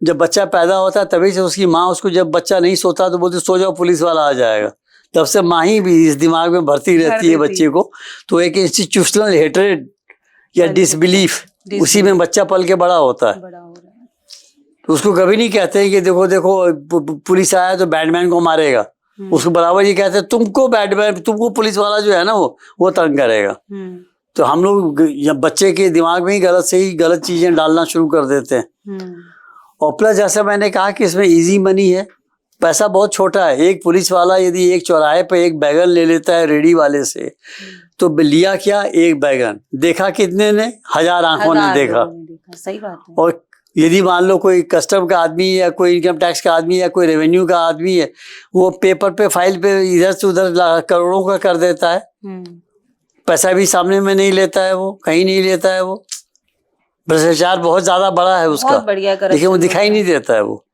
Speaker 2: जब बच्चा पैदा होता है तभी से उसकी माँ उसको, जब बच्चा नहीं सोता तो बोलते सो जाओ पुलिस वाला आ जाएगा, तब से माँ ही भी इस दिमाग में भरती रहती है बच्चे को। तो एक इंस्टीट्यूशनल हेट्रेड या डिसबिलीफ, उसी में बच्चा पल के बड़ा होता है। तो उसको कभी नहीं कहते हैं कि देखो देखो पुलिस आया तो बैटमैन को मारेगा, उसको बराबर ये कहते हैं तुमको बैटमैन, तुमको पुलिस वाला जो है ना वो तंग करेगा। तो हम लोग बच्चे के दिमाग में ही गलत से ही गलत चीजें डालना शुरू कर देते हैं। और प्लस जैसा मैंने कहा कि इसमें इजी मनी है, पैसा बहुत छोटा है। एक पुलिस वाला यदि एक चौराहे पे एक बैगन ले लेता है रेडी वाले से, तो लिया क्या? एक बैगन। देखा कितने ने? 1000 आंखों ने देखा।
Speaker 1: सही बात है।
Speaker 2: और यदि मान लो कोई कस्टम का आदमी या कोई इनकम टैक्स का आदमी या कोई रेवेन्यू का आदमी है, वो पेपर पे फाइल पे इधर से उधर करोड़ों का कर देता है, पैसा भी सामने में नहीं लेता है, वो कहीं नहीं लेता है। वो भ्रष्टाचार बहुत ज्यादा बड़ा है उसका, लेकिन वो दिखाई नहीं देता है वो।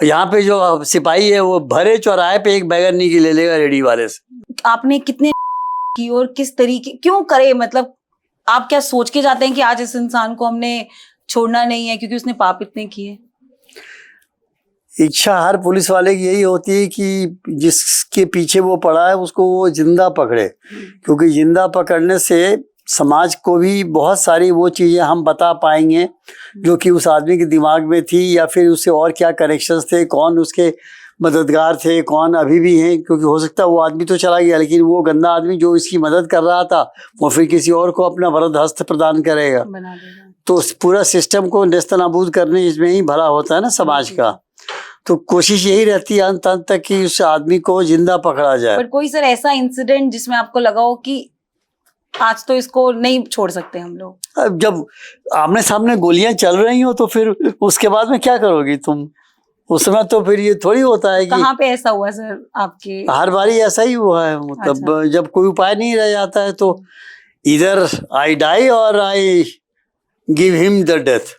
Speaker 2: यहाँ पे जो सिपाही है वो भरे चौराहे पे एक बैगन नहीं ले लेगा रेडी वाले से।
Speaker 1: आपने कितने की और किस तरीके क्यों करे, मतलब आप क्या सोच के जाते हैं कि आज इस इंसान को हमने छोड़ना नहीं है क्योंकि उसने पाप इतने किए?
Speaker 2: इच्छा हर पुलिस वाले की यही होती है कि जिसके पीछे वो पड़ा है उसको वो जिंदा पकड़े, क्योंकि जिंदा पकड़ने से समाज को भी बहुत सारी वो चीजें हम बता पाएंगे जो कि उस आदमी के दिमाग में थी, या फिर उससे और क्या कनेक्शंस थे, कौन उसके मददगार थे, कौन अभी भी हैं। क्योंकि हो सकता है वो आदमी तो चला गया, लेकिन वो गंदा आदमी जो इसकी मदद कर रहा था वो फिर किसी और को अपना वरद हस्त प्रदान करेगा। तो पूरा सिस्टम को नेस्तनाबूद करने इसमें ही भला होता है ना समाज का। तो कोशिश यही रहती है अंत तक कि उस आदमी को जिंदा पकड़ा जाए।
Speaker 1: पर कोई सर ऐसा इंसिडेंट जिसमें आपको लगा हो कि आज तो इसको नहीं छोड़ सकते हम लोग?
Speaker 2: अब जब आमने सामने गोलियां चल रही हो तो फिर उसके बाद में क्या करोगी तुम? उस समय तो फिर ये थोड़ी होता है कि
Speaker 1: कहाँ पे ऐसा हुआ सर आपके?
Speaker 2: हर बारी ऐसा ही हुआ है। मतलब जब कोई उपाय नहीं रह जाता है तो इधर आई डाई और I give him the death.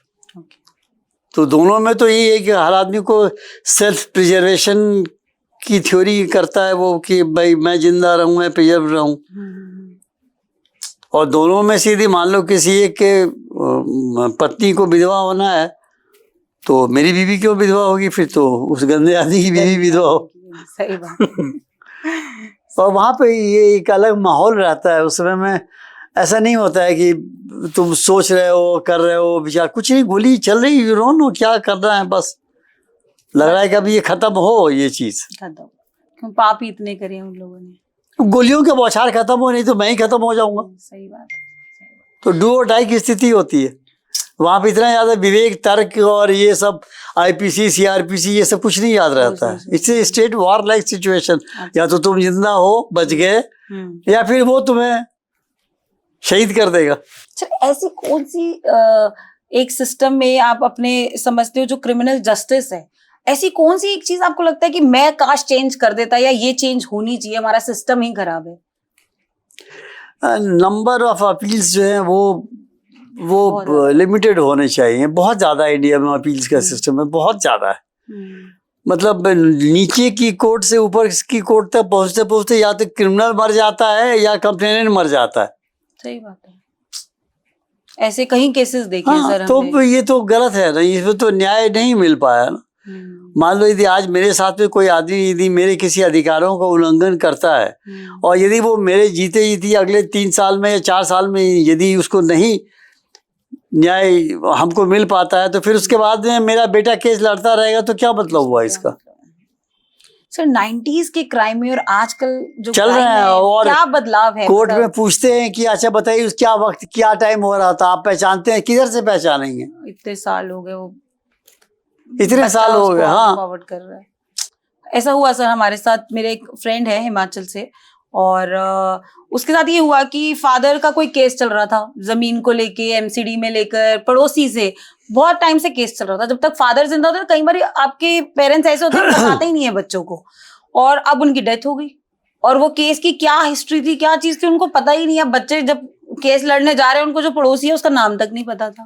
Speaker 2: तो दोनों में तो यही है कि हर आदमी को सेल्फ प्रिजर्वेशन की थ्योरी करता है वो, कि भाई मैं जिंदा रहूं, मैं प्रिजर्व रहूं। और दोनों में सीधी मान लो किसी एक के पत्नी को विधवा होना है तो मेरी बीवी क्यों विधवा होगी? फिर तो उस गंदे आदमी की बीवी विधवा होगी।
Speaker 1: सही बात।
Speaker 2: और वहाँ पे ये एक अलग माहौल रहता है। उस समय में ऐसा नहीं होता है कि तुम सोच रहे हो, कर रहे हो, विचार कुछ नहीं, गोली चल रही, यू डोंट नो क्या कर रहा है, बस लग रहा है कि अभी ये खत्म हो, ये चीज खत्म।
Speaker 1: क्यों पाप ही इतने करे उन लोगों ने।
Speaker 2: गोलियों के बौछार खत्म हो, नहीं तो मैं ही खत्म हो जाऊंगा।
Speaker 1: सही बात।
Speaker 2: तो डू और डाई की स्थिति होती है वहां पे। इतना ज्यादा विवेक, तर्क और ये सब आईपीसी सीआरपीसी ये सब कुछ नहीं याद रहता है। इससे स्टेट वॉर लाइक सिचुएशन, या तो तुम जिंदा हो बच गए या फिर वो तुम्हें शहीद कर देगा।
Speaker 1: ऐसी कौन सी एक सिस्टम में आप अपने समझते हो जो क्रिमिनल जस्टिस है, ऐसी कौन सी एक चीज आपको लगता है कि मैं काश चेंज कर देता या ये चेंज होनी चाहिए, हमारा सिस्टम ही खराब है?
Speaker 2: नंबर ऑफ अपील्स जो है वो लिमिटेड होने चाहिए। बहुत ज्यादा इंडिया में अपील्स का सिस्टम है, बहुत ज्यादा है। मतलब नीचे की कोर्ट से ऊपर की कोर्ट तक पहुंचते पहुंचते या तो क्रिमिनल मर जाता है या कंप्लेनेंट मर जाता है।
Speaker 1: सही बात है, ऐसे कई केसेस देखे हैं सर।
Speaker 2: तो ये तो गलत है ना, इसमें तो न्याय नहीं मिल पाया ना। मान लो यदि आज मेरे साथ में कोई आदमी यदि मेरे किसी अधिकारों का उल्लंघन करता है और यदि वो मेरे जीते जीते अगले 3 साल में या 4 साल में यदि उसको नहीं न्याय हमको मिल पाता है, तो फिर उसके बाद में मेरा बेटा केस लड़ता रहेगा, तो क्या मतलब हुआ इसका?
Speaker 1: सर 90s के क्राइम में और आजकल जो
Speaker 2: चल रहे हैं और
Speaker 1: क्या बदलाव है?
Speaker 2: कोर्ट में पूछते हैं कि अच्छा बताइए क्या वक्त क्या टाइम हो रहा था, आप पहचानते हैं? किधर से पहचानेंगे?
Speaker 1: इतने साल हो गए, वो
Speaker 2: इतने साल हो गए। हाँ,
Speaker 1: फॉरवर्ड कर रहा है। ऐसा हुआ सर हमारे साथ, मेरे एक फ्रेंड है हिमाचल से, और उसके साथ ये हुआ कि फादर का कोई केस चल रहा था जमीन को लेके, एमसीडी में लेकर, पड़ोसी से बहुत टाइम से केस चल रहा था। जब तक फादर जिंदा होता, कई बार आपके पेरेंट्स ऐसे होते हैं बताते ही नहीं है बच्चों को, और अब उनकी डेथ हो गई और वो केस की क्या हिस्ट्री थी, क्या चीज थी, उनको पता ही नहीं है। बच्चे जब केस लड़ने जा रहे हैं, उनको जो पड़ोसी है उसका नाम तक नहीं पता था।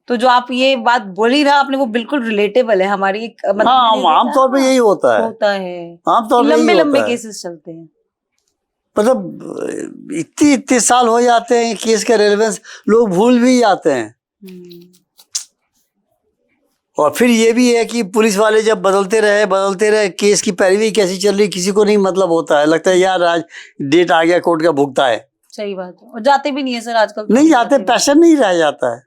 Speaker 1: तो जो आप ये बात बोली ना आपने, वो बिल्कुल रिलेटेबल है हमारी।
Speaker 2: आमतौर पे यही होता है आमतौर पे
Speaker 1: लंबे लंबे केसेस चलते हैं।
Speaker 2: मतलब इतने साल हो जाते हैं, केस का रेलेवेंस लोग भूल भी जाते हैं। और फिर ये भी है कि पुलिस वाले जब बदलते रहे केस की पैरवी कैसी चल रही किसी को नहीं मतलब होता है। लगता है यार आज डेट आ गया, कोर्ट का भुगता है।
Speaker 1: सही बात है, और जाते भी नहीं है सर आजकल।
Speaker 2: नहीं जाते, पैशन नहीं रह जाता है।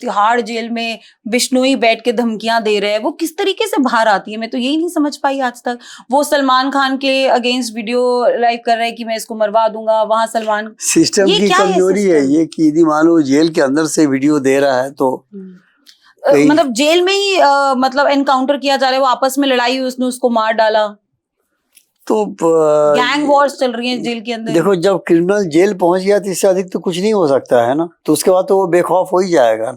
Speaker 1: तिहाड़ जेल में बिश्नोई बैठ के धमकियां दे रहे हैं, वो किस तरीके से बाहर आती है? मैं तो यही नहीं समझ पाई आज तक। वो सलमान खान के अगेंस्ट वीडियो लाइव कर रहे हैं कि मैं इसको मरवा दूंगा, वहां सलमान।
Speaker 2: सिस्टम की कमजोरी है ये कि यदि मान लो जेल के अंदर से वीडियो दे रहा है तो
Speaker 1: मतलब जेल में ही मतलब एनकाउंटर किया जा रहा है, वो आपस में लड़ाई हुई, उसने उसको मार डाला, तो गैंग वॉर्स चल रही है जेल के अंदर।
Speaker 2: देखो जब क्रिमिनल जेल पहुंच गया तो इससे अधिक तो कुछ नहीं हो सकता है ना, तो उसके बाद तो वो बेखौफ हो ही जाएगा।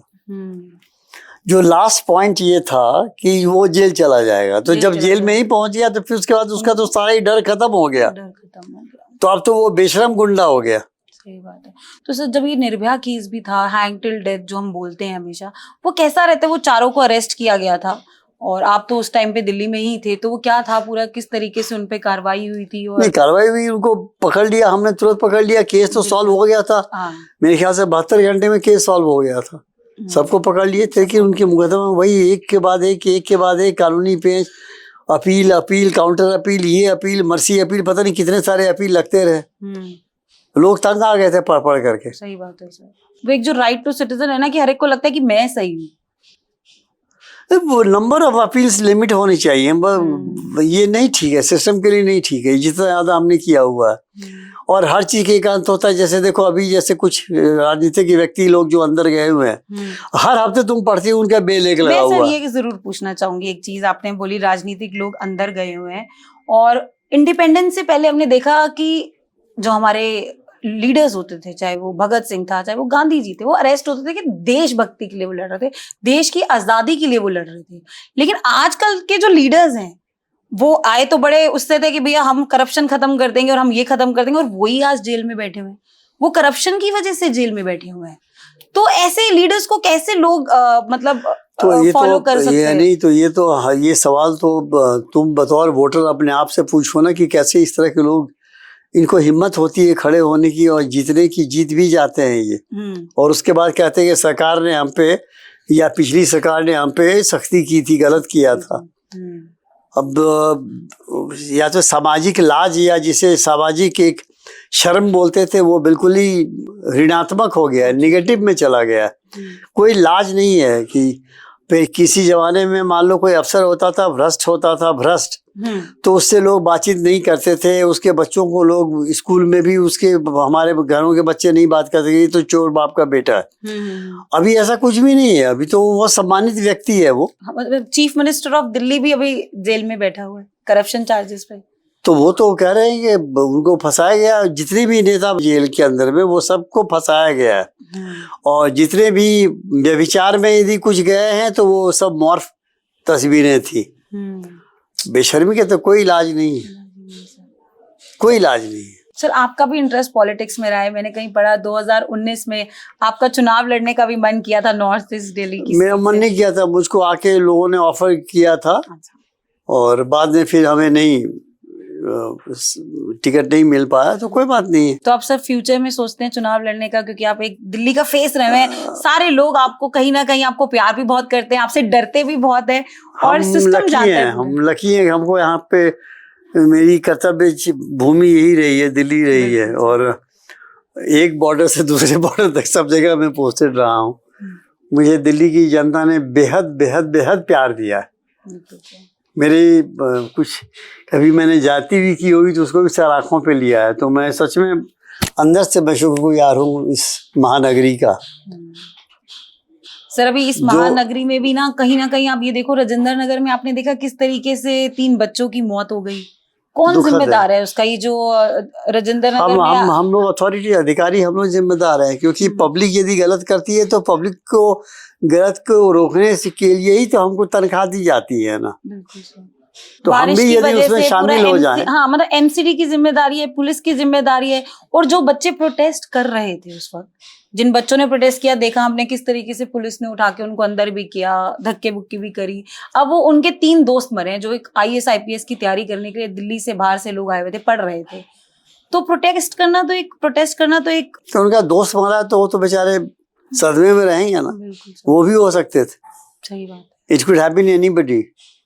Speaker 2: जो लास्ट पॉइंट ये था कि वो जेल चला जाएगा, तो जब जेल में ही पहुंच गया तो फिर उसके बाद उसका तो सारा ही डर खत्म हो गया। तो अब तो वो बेशरम गुंडा हो गया।
Speaker 1: सही बात है। तो सर जब ये निर्भया केस भी था, हैंग टिल डेथ जो हम बोलते हैं हमेशा, वो कैसा रहता है? वो चारों को अरेस्ट किया गया था और आप तो उस टाइम पे दिल्ली में ही थे, तो वो क्या था पूरा, किस तरीके से उनपे कार्रवाई हुई थी? और
Speaker 2: नहीं कार्रवाई हुई, उनको पकड़ लिया हमने, तुरंत पकड़ लिया, केस तो सॉल्व हो गया था। मेरे ख्याल से 72 घंटे में केस सॉल्व हो गया था, सबको पकड़ लिए थे। कि उनके मुकदमा वही एक के बाद एक कानूनी पेश, अपील काउंटर अपील, ये अपील, मर्सी अपील, पता नहीं कितने सारे अपील लगते रहे। लोग तंग आ गए थे पढ़ करके।
Speaker 1: सही बात है सर, वो एक जो राइट टू सिटीजन है ना, कि हर एक को लगता है कि मैं सही हूँ।
Speaker 2: वो नंबर ऑफ अपील्स लिमिट होनी चाहिए, ये नहीं ठीक है, सिस्टम के लिए नहीं ठीक है जितना ज्यादा हमने किया हुआ है। और हर चीज के एकांत होता है। जैसे देखो अभी जैसे कुछ राजनीतिक व्यक्ति लोग जो अंदर गए हुए हैं, हर हफ्ते तुम पढ़ती हो उनका बेल एक लगा हुआ है।
Speaker 1: मैं सर ये जरूर पूछना चाहूंगी, एक चीज आपने बोली राजनीतिक लोग अंदर गए हुए हैं, और इंडिपेंडेंस से पहले हमने देखा कि जो हमारे लीडर्स होते थे, चाहे वो भगत सिंह था, चाहे वो गांधी जी थे, वो अरेस्ट होते थे कि देशभक्ति के लिए वो लड़ रहे थे, देश की आजादी के लिए वो लड़ रहे थे। लेकिन आजकल के जो लीडर्स हैं वो आए तो बड़े उससे थे कि भैया हम करप्शन खत्म कर देंगे और हम ये खत्म कर देंगे, और वही आज जेल में बैठे हुए हैं, वो करप्शन की वजह से जेल में बैठे हुए हैं। तो ऐसे लीडर्स को कैसे लोग मतलब फॉलो कर सकते हैं?
Speaker 2: नहीं तो ये सवाल तो तुम बतौर वोटर अपने आप से पूछो ना कि कैसे इस तरह के लोग, इनको हिम्मत होती है खड़े होने की और जीतने की, जीत भी जाते हैं ये, और उसके बाद कहते हैं कि सरकार ने हम पे या पिछली सरकार ने हम पे सख्ती की थी, गलत किया था। अब या तो सामाजिक लाज या जिसे सामाजिक एक शर्म बोलते थे वो बिल्कुल ही ऋणात्मक हो गया, निगेटिव में चला गया। कोई लाज नहीं है कि किसी जमाने में मान लो कोई अफसर होता था, भ्रष्ट होता था, भ्रष्ट, तो उससे लोग बातचीत नहीं करते थे, उसके बच्चों को लोग स्कूल में भी उसके हमारे घरों के बच्चे नहीं बात करते थे, तो चोर बाप का बेटा है। अभी ऐसा कुछ भी नहीं है, अभी तो वो सम्मानित व्यक्ति है। वो
Speaker 1: चीफ मिनिस्टर ऑफ दिल्ली भी अभी जेल में बैठा हुआ है करप्शन चार्जेस पे।
Speaker 2: तो वो तो कह रहे हैं कि उनको फंसाया गया, जितने भी नेता जेल के अंदर में वो सबको फंसाया गया है। और जितने भी व्यभिचार में यदि कुछ गए हैं तो वो सब मॉर्फ तस्वीरें थी। बेशर्मी के तो कोई इलाज नहीं है, कोई इलाज नहीं है।
Speaker 1: सर, आपका भी इंटरेस्ट पॉलिटिक्स में रहा है, मैंने कहीं पढ़ा 2019 में आपका चुनाव लड़ने का भी मन किया था नॉर्थ ईस्ट दिल्ली की।
Speaker 2: मेरा मन नहीं किया था, मुझको आके लोगों ने ऑफर किया था।
Speaker 1: अच्छा। और
Speaker 2: बाद में फिर हमें नहीं टिकट नहीं मिल पाया, तो कोई बात नहीं है।
Speaker 1: तो आप सर फ्यूचर में सोचते हैं चुनाव लड़ने का, क्योंकि आप एक दिल्ली का फेस रहे हैं, सारे लोग आपको कहीं ना कहीं आपको प्यार भी बहुत करते हैं, आपसे डरते भी बहुत है और सिस्टम जानते हैं।
Speaker 2: हम लकी हैं, हमको यहाँ पे मेरी कर्तव्य भूमि यही रही है, दिल्ली रही है, और एक बॉर्डर से दूसरे बॉर्डर तक सब जगह मैं पोस्टेड रहा हूँ। मुझे दिल्ली की जनता ने बेहद बेहद बेहद प्यार दिया है। मेरे कुछ कभी मैंने जाति भी की होगी तो उसको भी सर आँखों पे लिया है। तो मैं सच में अंदर से मैं शुक्रगुजार हूँ इस महानगरी का।
Speaker 1: सर, अभी इस महानगरी में भी ना कहीं आप ये देखो, राजेंद्र नगर में आपने देखा किस तरीके से 3 बच्चों की मौत हो गई। कौन जिम्मेदार है उसका? ये जो राजेंद्र नगर में
Speaker 2: हम लोग अथॉरिटी अधिकारी हम लोग जिम्मेदार हैं, क्योंकि पब्लिक यदि गलत करती है तो पब्लिक को गलत को रोकने के लिए ही तो हमको तनख्वाह दी जाती है ना। तो हम भी यदि उसमें शामिल हो जाएं।
Speaker 1: हाँ, मतलब एमसीडी की जिम्मेदारी है, पुलिस की जिम्मेदारी है। और जो बच्चे प्रोटेस्ट कर रहे थे उस वक्त, जिन बच्चों ने प्रोटेस्ट किया, देखा हमने किस तरीके से पुलिस ने उठा के उनको अंदर भी किया, धक्के बुक्की भी करी। अब वो उनके 3 दोस्त मरे हैं जो एक IAS IPS की तैयारी करने के लिए दिल्ली से बाहर से लोग आए हुए थे, पढ़ रहे थे। तो प्रोटेस्ट करना तो एक
Speaker 2: तो उनका दोस्त मरा तो वो तो बेचारे सदमे में रहेंगे ना, वो भी हो सकते थे।
Speaker 1: सही बात,
Speaker 2: it could have been anybody.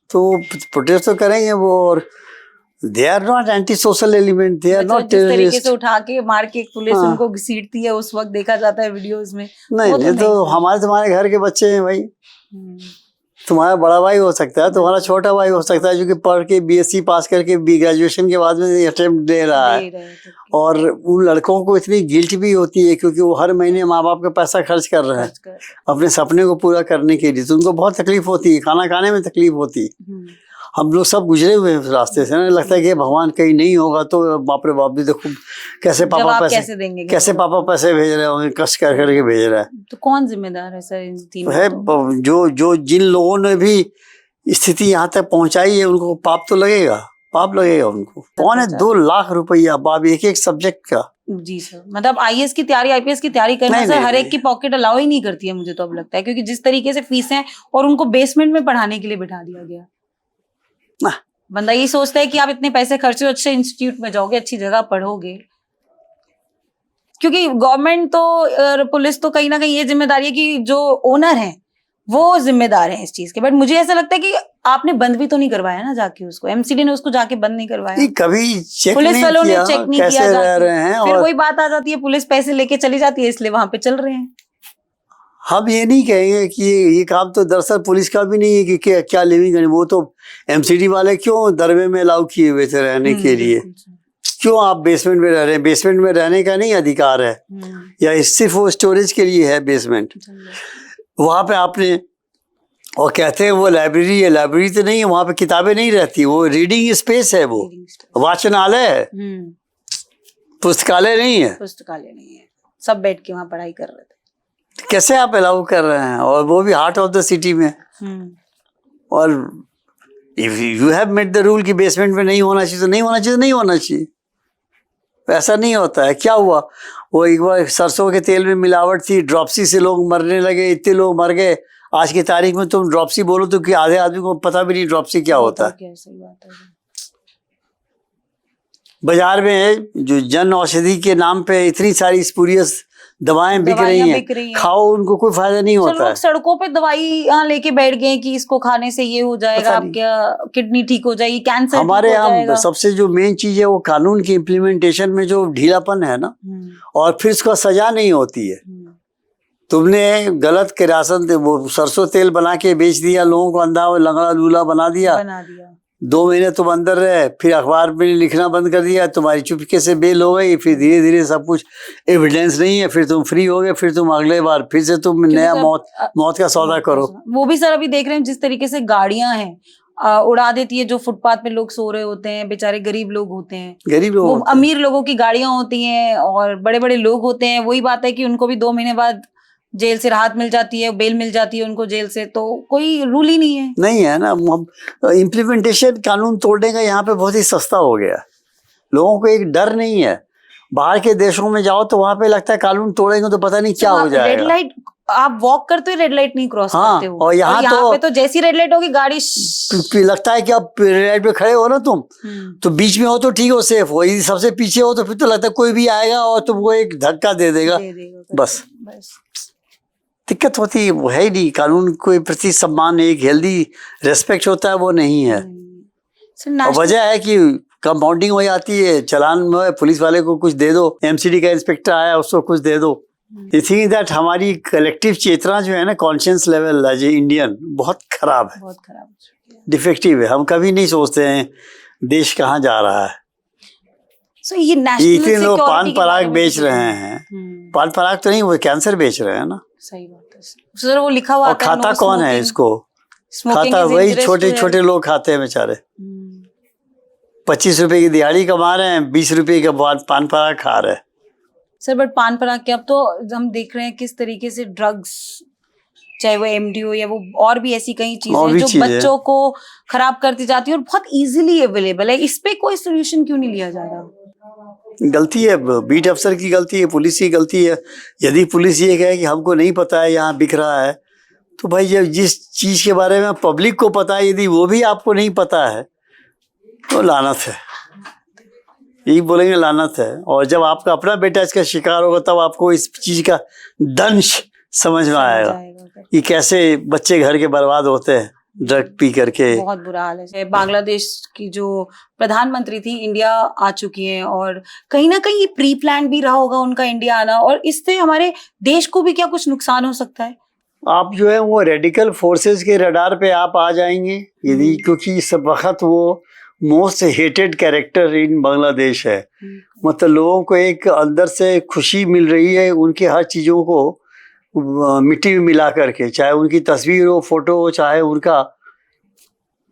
Speaker 2: तो प्रोटेस्ट तो करेंगे वो, और they are not anti social element, they are not terrorist.
Speaker 1: तरीके से उठा के मार के पुलिस उनको घसीटती है उस वक्त, देखा जाता है वीडियोस में।
Speaker 2: नहीं, ये तो तुम्हारे घर के बच्चे हैं भाई। तुम्हारा बड़ा भाई हो सकता है, तुम्हारा छोटा भाई हो सकता है, जो कि पढ़ के BSc पास करके ग्रेजुएशन के बाद में अटेम्प्ट दे रहा है। और उन लड़कों को इतनी गिल्ट भी होती है क्योंकि वो हर महीने माँ बाप का पैसा खर्च कर रहे हैं अपने सपने को पूरा करने के लिए। तो उनको बहुत तकलीफ होती है, खाना खाने में तकलीफ होती है। हम लोग सब गुजरे हुए हैं उस रास्ते से ना, लगता है कि भगवान कहीं नहीं होगा तो बाप रे बाप, भी देखो कैसे पापा पैसे देंगे, कैसे पापा पैसे भेज रहे होंगे, कष्ट कर करके भेज रहा है।
Speaker 1: तो कौन जिम्मेदार है सर इन तीनों?
Speaker 2: है जो जिन लोगों ने भी स्थिति यहाँ तक पहुंचाई है उनको पाप तो लगेगा, पाप लगेगा उनको। कौन है 2 लाख रुपया बाप एक सब्जेक्ट का?
Speaker 1: जी सर, मतलब IAS की तैयारी IPS की तैयारी करना सर हर एक की पॉकेट अलाउ ही नहीं करती है, मुझे तो अब लगता है, क्योंकि जिस तरीके से फीस है और उनको बेसमेंट में पढ़ाने के लिए बिठा दिया गया। बंदा ये सोचता है कि आप इतने पैसे खर्चो, अच्छे इंस्टीट्यूट में जाओगे, अच्छी जगह पढ़ोगे, क्योंकि गवर्नमेंट तो पुलिस तो कहीं ना कहीं ये जिम्मेदारी है कि जो ओनर है वो जिम्मेदार है इस चीज के। बट मुझे ऐसा लगता है कि आपने बंद भी तो नहीं करवाया ना जाके उसको, MCD ने उसको जाके बंद नहीं करवाया,
Speaker 2: कभी चेक
Speaker 1: पुलिस वालों ने चेक नहीं किया
Speaker 2: रह रहे हैं।
Speaker 1: फिर वही बात आ जाती है, पुलिस पैसे लेके चली जाती है, इसलिए वहां पे चल रहे हैं।
Speaker 2: हम ये नहीं कहेंगे कि ये काम तो दरअसल पुलिस का भी नहीं है कि क्या लिविंग है, वो तो MCD वाले क्यों दरबे में अलाउ किए हुए थे रहने के लिए। क्यों आप बेसमेंट में रह रहे हैं? बेसमेंट में रहने का नहीं अधिकार है, या सिर्फ वो स्टोरेज के लिए है बेसमेंट। वहां पे आपने, और कहते हैं वो लाइब्रेरी है, लाइब्रेरी तो नहीं है, वहां पे किताबें नहीं रहती, वो रीडिंग स्पेस है, वो वाचनालय है, पुस्तकालय नहीं है।
Speaker 1: पुस्तकालय नहीं है, सब बैठ के वहां पढ़ाई कर रहे थे।
Speaker 2: कैसे आप अलाउ कर रहे हैं, और वो भी हार्ट ऑफ द सिटी में। और if you have made the rule कि बेसमेंट में नहीं होना चाहिए तो नहीं होना चाहिए, नहीं होना चाहिए। ऐसा नहीं होता है। क्या हुआ, वो एक बार सरसों के तेल में मिलावट थी, ड्रॉप्सी से लोग मरने लगे, इतने लोग मर गए। आज की तारीख में तुम ड्रॉप्सी बोलो तो कि आधे आदमी को पता भी नहीं ड्रॉप्सी क्या होता है। बाजार में जो जन औषधि के नाम पे इतनी सारी स्पूरियस दवाएं बिक रही हैं, खाओ, उनको कोई फायदा नहीं होता है।
Speaker 1: सड़कों पे दवाई यहाँ लेके बैठ गए कि इसको खाने से ये हो जाएगा, आपका किडनी ठीक हो जाएगी, कैंसर
Speaker 2: हमारे यहाँ सबसे जो मेन चीज है वो कानून की इम्प्लीमेंटेशन में जो ढीलापन है ना, और फिर इसका सजा नहीं होती है। तुमने गलत किरासन वो सरसों तेल बना के बेच दिया, लोगों को अंधा और लंगड़ा लूला बना दिया। 2 महीने तुम अंदर रहे, फिर अखबार में लिखना बंद कर दिया, तुम्हारी चुपके से बेल हो गई, फिर धीरे धीरे सब कुछ एविडेंस नहीं है, फिर तुम फ्री हो गए, फिर तुम अगले बार फिर से तुम नया मौत का सौदा करो।
Speaker 1: वो भी सर अभी देख रहे हैं जिस तरीके से गाड़ियां हैं उड़ा देती है, जो फुटपाथ पे लोग सो रहे होते हैं, बेचारे गरीब लोग होते हैं,
Speaker 2: गरीब लोग,
Speaker 1: वो अमीर लोगों की गाड़ियां होती हैं और बड़े बड़े लोग होते हैं। वही बात है कि उनको भी 2 महीने बाद जेल से राहत मिल जाती है, बेल मिल जाती है उनको जेल से, तो कोई रूल ही नहीं है ना।
Speaker 2: इम्प्लीमेंटेशन कानून तोड़ने का यहाँ पे बहुत ही सस्ता हो गया, लोगों को एक डर नहीं है। बाहर के देशों में जाओ तो वहां पे लगता है कानून तोड़ेंगे तो पता नहीं क्या हो जाएगा।
Speaker 1: रेड लाइट आप वॉक करते हो, रेड लाइट नहीं क्रॉस करते हो,
Speaker 2: और यहाँ
Speaker 1: पे तो जैसी रेड लाइट होगी गाड़ी
Speaker 2: लगता है कि आप रेड लाइट पे खड़े हो ना तुम, तो बीच में हो तो ठीक हो, सेफ हो, यदि सबसे पीछे हो तो फिर तो लगता है कोई भी आएगा और तुमको एक धक्का दे देगा, बस दिक्कत होती है। वो है ही नहीं, कानून के प्रति सम्मान, एक हेल्दी रेस्पेक्ट होता है, वो नहीं है। और वजह है कि कंपाउंडिंग हो जाती है, चालान में पुलिस वाले को कुछ दे दो, एमसीडी का इंस्पेक्टर आया उसको कुछ दे दो। आई थिंक दैट हमारी कलेक्टिव चेतना जो है ना, conscious level as a Indian बहुत खराब है, बहुत खराब, डिफेक्टिव है। हम कभी नहीं सोचते हैं देश कहाँ जा रहा है।
Speaker 1: ये
Speaker 2: इतने लोग पान पराग बेच रहे हैं, पान पराग तो नहीं, वो कैंसर बेच रहे हैं ना।
Speaker 1: सही बात है सर, वो लिखा हुआ
Speaker 2: और खाता कौन है इसको? खाता वही छोटे छोटे लोग खाते हैं बेचारे। 25 रुपए की दिहाड़ी कमा रहे हैं, 20 रुपए के बाद पान पराग खा रहे हैं।
Speaker 1: सर बट पान पराग के अब तो हम देख रहे हैं किस तरीके से ड्रग्स, चाहे वो एमडी हो या वो और भी ऐसी कई चीजें जो बच्चों को खराब करती जाती है और बहुत इजीली अवेलेबल है। इस पे कोई सोल्यूशन क्यों नहीं लिया जा रहा?
Speaker 2: गलती है बीट अफसर की, गलती है पुलिस की, गलती है। यदि पुलिस ये कहे कि हमको नहीं पता है यहाँ बिक रहा है, तो भाई जब जिस चीज के बारे में पब्लिक को पता है, यदि वो भी आपको नहीं पता है तो लानत है, यही बोलेंगे लानत है। और जब आपका अपना बेटा इसका शिकार होगा तब आपको इस चीज का दंश समझ में आएगा कि कैसे बच्चे घर के बर्बाद होते हैं ड्रग पी करके।
Speaker 1: बहुत बुरा हाल है। बांग्लादेश की जो प्रधानमंत्री थी इंडिया आ चुकी हैं और कहीं ना कहीं ये प्री प्लान भी रहा होगा उनका इंडिया आना, और इससे हमारे देश को भी क्या कुछ नुकसान हो सकता है?
Speaker 2: आप जो है वो रेडिकल फोर्सेस के रडार पे आप आ जाएंगे यदि, क्योंकि इस वक्त वो most hated character in Bangladesh है। मतलब लोगों को एक अंदर से खुशी मिल रही है उनके हर चीज़ों को मिट्टी में मिला करके, चाहे उनकी तस्वीर हो, फोटो हो, चाहे उनका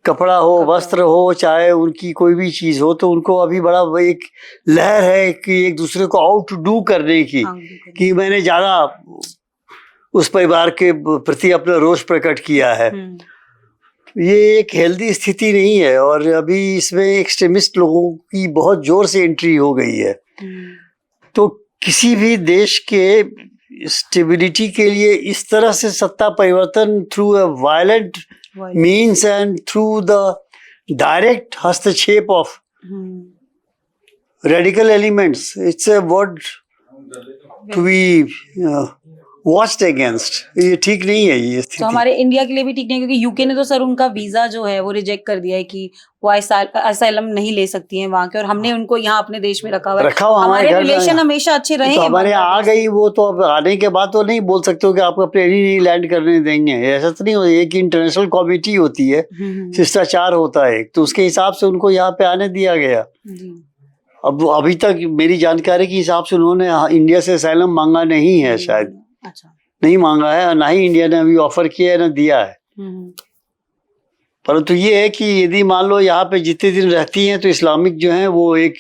Speaker 2: कपड़ा हो, वस्त्र हो, चाहे उनकी कोई भी चीज़ हो, तो उनको अभी बड़ा एक लहर है कि एक दूसरे को आउट डू करने की, कि मैंने ज़्यादा उस परिवार के प्रति अपना रोष प्रकट किया है। ये एक हेल्दी स्थिति नहीं है और अभी इसमें एक्सट्रीमिस्ट लोगों की बहुत जोर से एंट्री हो गई है। तो किसी भी देश के स्टेबिलिटी के लिए इस तरह से सत्ता परिवर्तन through a violent means and through the direct हस्तक्षेप of radical elements, it's a word to be watched against. ये ठीक नहीं है ये स्थिति।
Speaker 1: तो हमारे इंडिया के लिए भी ठीक नहीं, क्योंकि यूके ने तो सर उनका वीजा जो है वो रिजेक्ट कर दिया है कि वो असाइलम नहीं ले सकती हैं वहां के, और हमने उनको यहाँ अपने देश में रखा हुआ है। हमारे रिलेशन हमेशा अच्छे रहे,
Speaker 2: तो हमारे यहाँ आ गई वो, तो अब आने के बाद तो नहीं बोल सकते हो कि आपको प्लेन ही नहीं लैंड करने देंगे, ऐसा तो नहीं हो। एक इंटरनेशनल कमिटी होती है, शिष्टाचार होता है, तो उसके हिसाब से उनको यहाँ पे आने दिया गया। अब अभी तक मेरी जानकारी के हिसाब से उन्होंने इंडिया से असाइलम मांगा नहीं है, शायद नहीं मांगा है, ना ही इंडिया ने अभी ऑफर किया है ना दिया है। परंतु ये है कि यदि मान लो यहाँ पे जितने दिन रहती हैं तो इस्लामिक जो है वो एक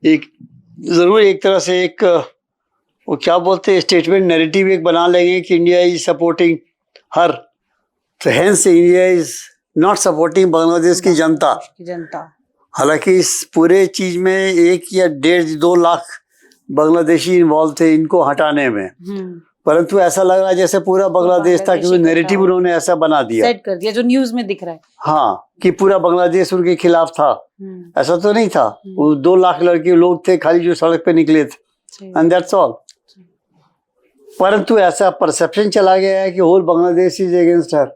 Speaker 2: जरूर एक तरह से एक वो क्या बोलते हैं स्टेटमेंट नैरेटिव एक बना लेंगे कि इंडिया इज सपोर्टिंग हर, तो hence India is not supporting Bangladesh की जनता। हालांकि इस पूरे चीज में 1 या 1.5-2 लाख बांग्लादेशी इन्वॉल्व थे इनको हटाने में, परंतु ऐसा लग रहा है जैसे पूरा बांग्लादेश था, क्योंकि नैरेटिव उन्होंने ऐसा बना दिया,
Speaker 1: सेट कर दिया जो न्यूज में दिख रहा है।
Speaker 2: हाँ, कि पूरा बांग्लादेश उनके खिलाफ था। ऐसा तो नहीं था, वो 2 लाख लड़के लोग थे खाली जो सड़क पे निकले थे, एंड दैट्स ऑल। परंतु ऐसा परसेप्शन चला गया है कि whole Bangladesh is against her.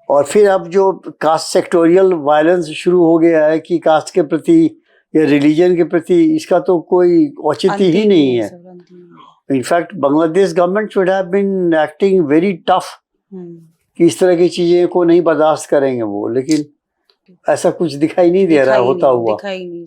Speaker 2: और फिर अब जो कास्ट सेक्टोरियल वायलेंस शुरू हो गया है कि कास्ट के प्रति या रिलीजन के प्रति, इसका तो कोई औचित्य ही नहीं है। In fact Bangladesh government should have been acting very tough कि इस तरह की चीजें को नहीं बर्दाश्त करेंगे वो, लेकिन ऐसा कुछ दिखाई नहीं दे रहा होता हुआ।
Speaker 1: दिखाई नहीं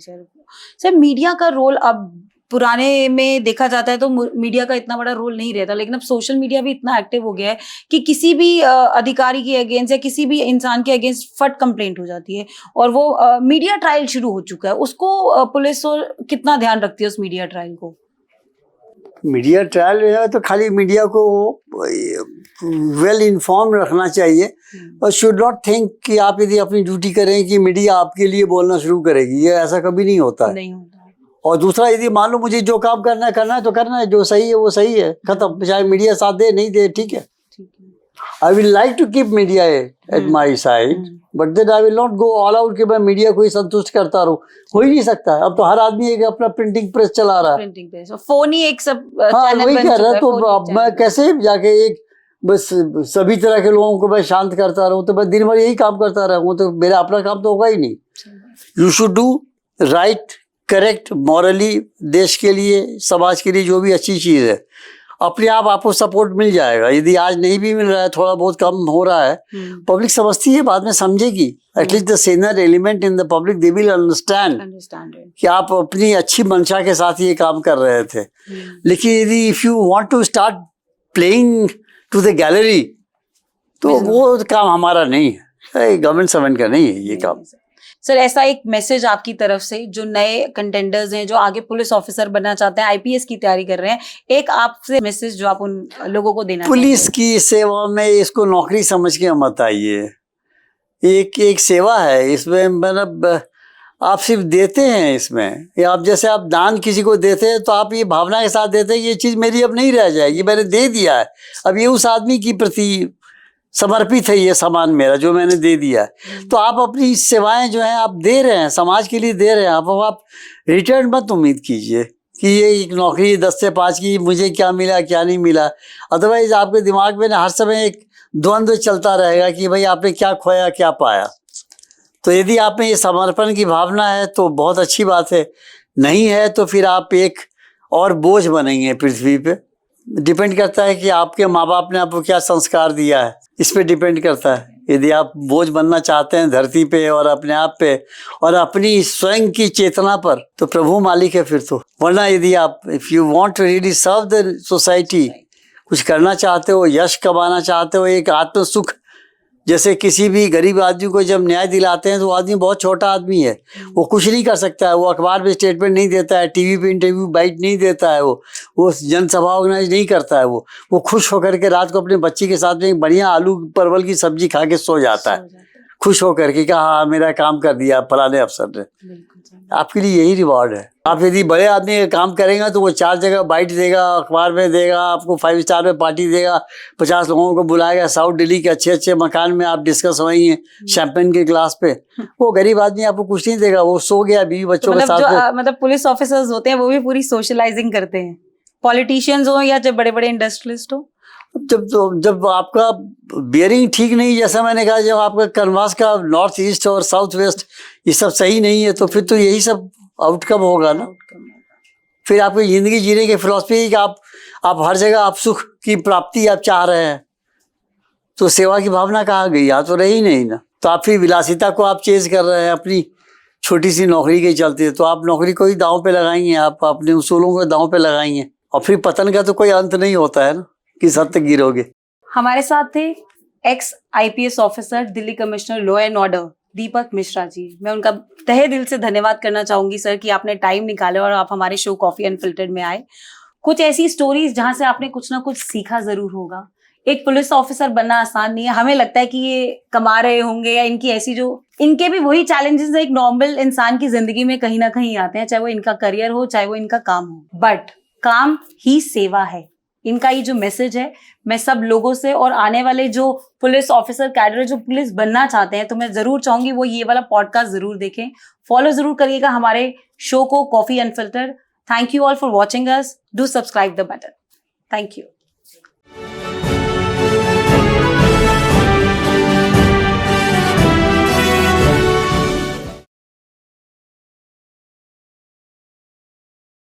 Speaker 1: सर मीडिया का रोल अब पुराने में देखा जाता है तो मीडिया का इतना बड़ा रोल नहीं रहता, लेकिन अब सोशल मीडिया भी इतना एक्टिव हो गया है कि किसी भी अधिकारी के अगेंस्ट या किसी भी इंसान के अगेंस्ट फट कंप्लेंट हो जाती है और वो मीडिया ट्रायल शुरू हो चुका है। उसको पुलिस और कितना ध्यान रखती है उस मीडिया ट्रायल को?
Speaker 2: मीडिया ट्रायल है तो खाली मीडिया को वेल इन्फॉर्म रखना चाहिए और शुड नॉट थिंक कि आप यदि अपनी ड्यूटी करें कि मीडिया आपके लिए बोलना शुरू करेगी, ये ऐसा कभी नहीं होता है। और दूसरा, यदि मान लो मुझे जो काम करना है तो करना है, जो सही है वो सही है, खत्म। चाहे मीडिया साथ दे नहीं दे, ठीक है। I will like to keep media at my side, but then I will not go all out कि मैं मीडिया को ही संतुष्ट करता रहूं। हो ही नहीं सकता है। अब तो हर आदमी एक अपना प्रिंटिंग प्रेस चला रहा है,
Speaker 1: प्रिंटिंग प्रेस, फोन ही एक सब
Speaker 2: चैनल वही कह रहा है। तो अब मैं कैसे जाके एक बस सभी तरह के लोगों को मैं शांत करता रहूं? तो मैं दिन भर यही काम करता रहूं तो मेरा अपना काम तो होगा ही नहीं। You should do right, correct, morally, देश के लिए, समाज के लिए जो भी अच्छी चीज है, अपने आप आपको सपोर्ट मिल जाएगा। यदि आज नहीं भी मिल रहा है, थोड़ा बहुत कम हो रहा है, पब्लिक समझती है, बाद में समझेगी। At least the senior element in the public they will understand कि आप अपनी अच्छी मंशा के साथ ये काम कर रहे थे। लेकिन यदि if you want to start playing to the gallery तो वो काम हमारा नहीं है, गवर्नमेंट सर्वेंट का नहीं है ये काम।
Speaker 1: सर, ऐसा एक मैसेज आपकी तरफ से जो नए कंटेंडर्स हैं, जो आगे पुलिस ऑफिसर बनना चाहते हैं, आईपीएस की तैयारी कर रहे हैं, एक आपसे मैसेज जो आप उन लोगों को देना
Speaker 2: पुलिस की सेवा में इसको नौकरी समझ के मत आइए। एक सेवा है इसमें, मतलब आप सिर्फ देते हैं इसमें, या आप जैसे आप दान किसी को देते हैं तो आप ये भावना के साथ देते हैं ये चीज मेरी अब नहीं रह जाएगी, मैंने दे दिया है, अब ये उस आदमी की प्रति समर्पित है, ये सामान मेरा जो मैंने दे दिया है। तो आप अपनी सेवाएं जो हैं आप दे रहे हैं, समाज के लिए दे रहे हैं। आप रिटर्न मत उम्मीद कीजिए कि ये एक नौकरी 10 से 5 की, मुझे क्या मिला क्या नहीं मिला। अदरवाइज आपके दिमाग में हर समय एक द्वंद्व चलता रहेगा कि भाई आपने क्या खोया क्या पाया। तो यदि आप में ये समर्पण की भावना है तो बहुत अच्छी बात है, नहीं है तो फिर आप एक और बोझ बनेंगे पृथ्वी पे। डिपेंड करता है कि आपके माँ बाप ने आपको क्या संस्कार दिया है, इस पे डिपेंड करता है। यदि आप बोझ बनना चाहते हैं धरती पे और अपने आप पे और अपनी स्वयं की चेतना पर, तो प्रभु मालिक है फिर तो। वरना यदि आप if you want to really serve the society, कुछ करना चाहते हो, यश कमाना चाहते हो, एक आत्म सुख, जैसे किसी भी गरीब आदमी को जब न्याय दिलाते हैं तो वो आदमी बहुत छोटा आदमी है, वो कुछ नहीं कर सकता है, वो अखबार में स्टेटमेंट नहीं देता है, टीवी पे इंटरव्यू बाइट नहीं देता है, वो जनसभा ऑर्गेनाइज नहीं करता है, वो खुश होकर के रात को अपने बच्ची के साथ में बढ़िया आलू परवल की सब्जी खा के सो जाता है, खुश होकर के कहा हाँ मेरा काम कर दिया फलाने अफसर ने। आपके लिए यही रिवॉर्ड है। आप यदि बड़े आदमी का काम करेंगे तो वो 4 जगह बाइट देगा, अखबार में देगा, आपको 5 स्टार में पार्टी देगा, 50 लोगों को बुलाएगा, साउथ दिल्ली के अच्छे अच्छे मकान में आप डिस्कस होंगे शैंपेन के ग्लास पे। वो गरीब आदमी आपको कुछ नहीं देगा, वो सो गया बीवी बच्चों के साथ।
Speaker 1: मतलब पुलिस ऑफिसर्स होते हैं वो भी पूरी सोशलाइजिंग करते हैं, पॉलिटिशियंस हो या जब बड़े बड़े इंडस्ट्रियलिस्ट हो।
Speaker 2: जब आपका बियरिंग ठीक नहीं, जैसा मैंने कहा, जब आपका कैनवास का नॉर्थ ईस्ट और साउथ वेस्ट ये सब सही नहीं है तो फिर तो यही सब आउटकम होगा ना। फिर आपकी जिंदगी जीने की फिलॉसफी कि आप हर जगह आप सुख की प्राप्ति आप चाह रहे हैं, तो सेवा की भावना कहाँ गई? यहाँ तो रही नहीं ना। तो आप फिर विलासिता को आप चेज कर रहे हैं अपनी छोटी सी नौकरी के चलते, तो आप नौकरी को ही दांव पे लगाएंगे, आप अपने उसूलों को दांव पे लगाएंगे और फिर पतन का तो कोई अंत नहीं होता है ना, किस हद तक गिरोगे।
Speaker 1: हमारे साथ थे ex IPS officer, Delhi commissioner law and order, Deepak Mishra ji. मैं उनका तहे दिल से धन्यवाद करना चाहूंगी सर कि आपने टाइम निकाले और आप हमारे शो कॉफी अनफिल्टर्ड में आए। कुछ ऐसी स्टोरीज जहां से आपने कुछ ना कुछ सीखा जरूर होगा। एक पुलिस ऑफिसर बनना आसान नहीं है, हमें लगता है कि ये कमा रहे होंगे या इनकी ऐसी जो इनके भी वही चैलेंजेस एक नॉर्मल इंसान की जिंदगी में कहीं ना कहीं आते हैं, चाहे वो इनका करियर हो चाहे वो इनका काम हो, बट काम ही सेवा है। इनका ये जो मैसेज है मैं सब लोगों से और आने वाले जो पुलिस ऑफिसर कैडर जो पुलिस बनना चाहते हैं, तो मैं जरूर चाहूंगी वो ये वाला पॉडकास्ट जरूर देखें, फॉलो जरूर करिएगा हमारे शो को coffee unfiltered. Thank you all for watching us, do subscribe the button. Thank you.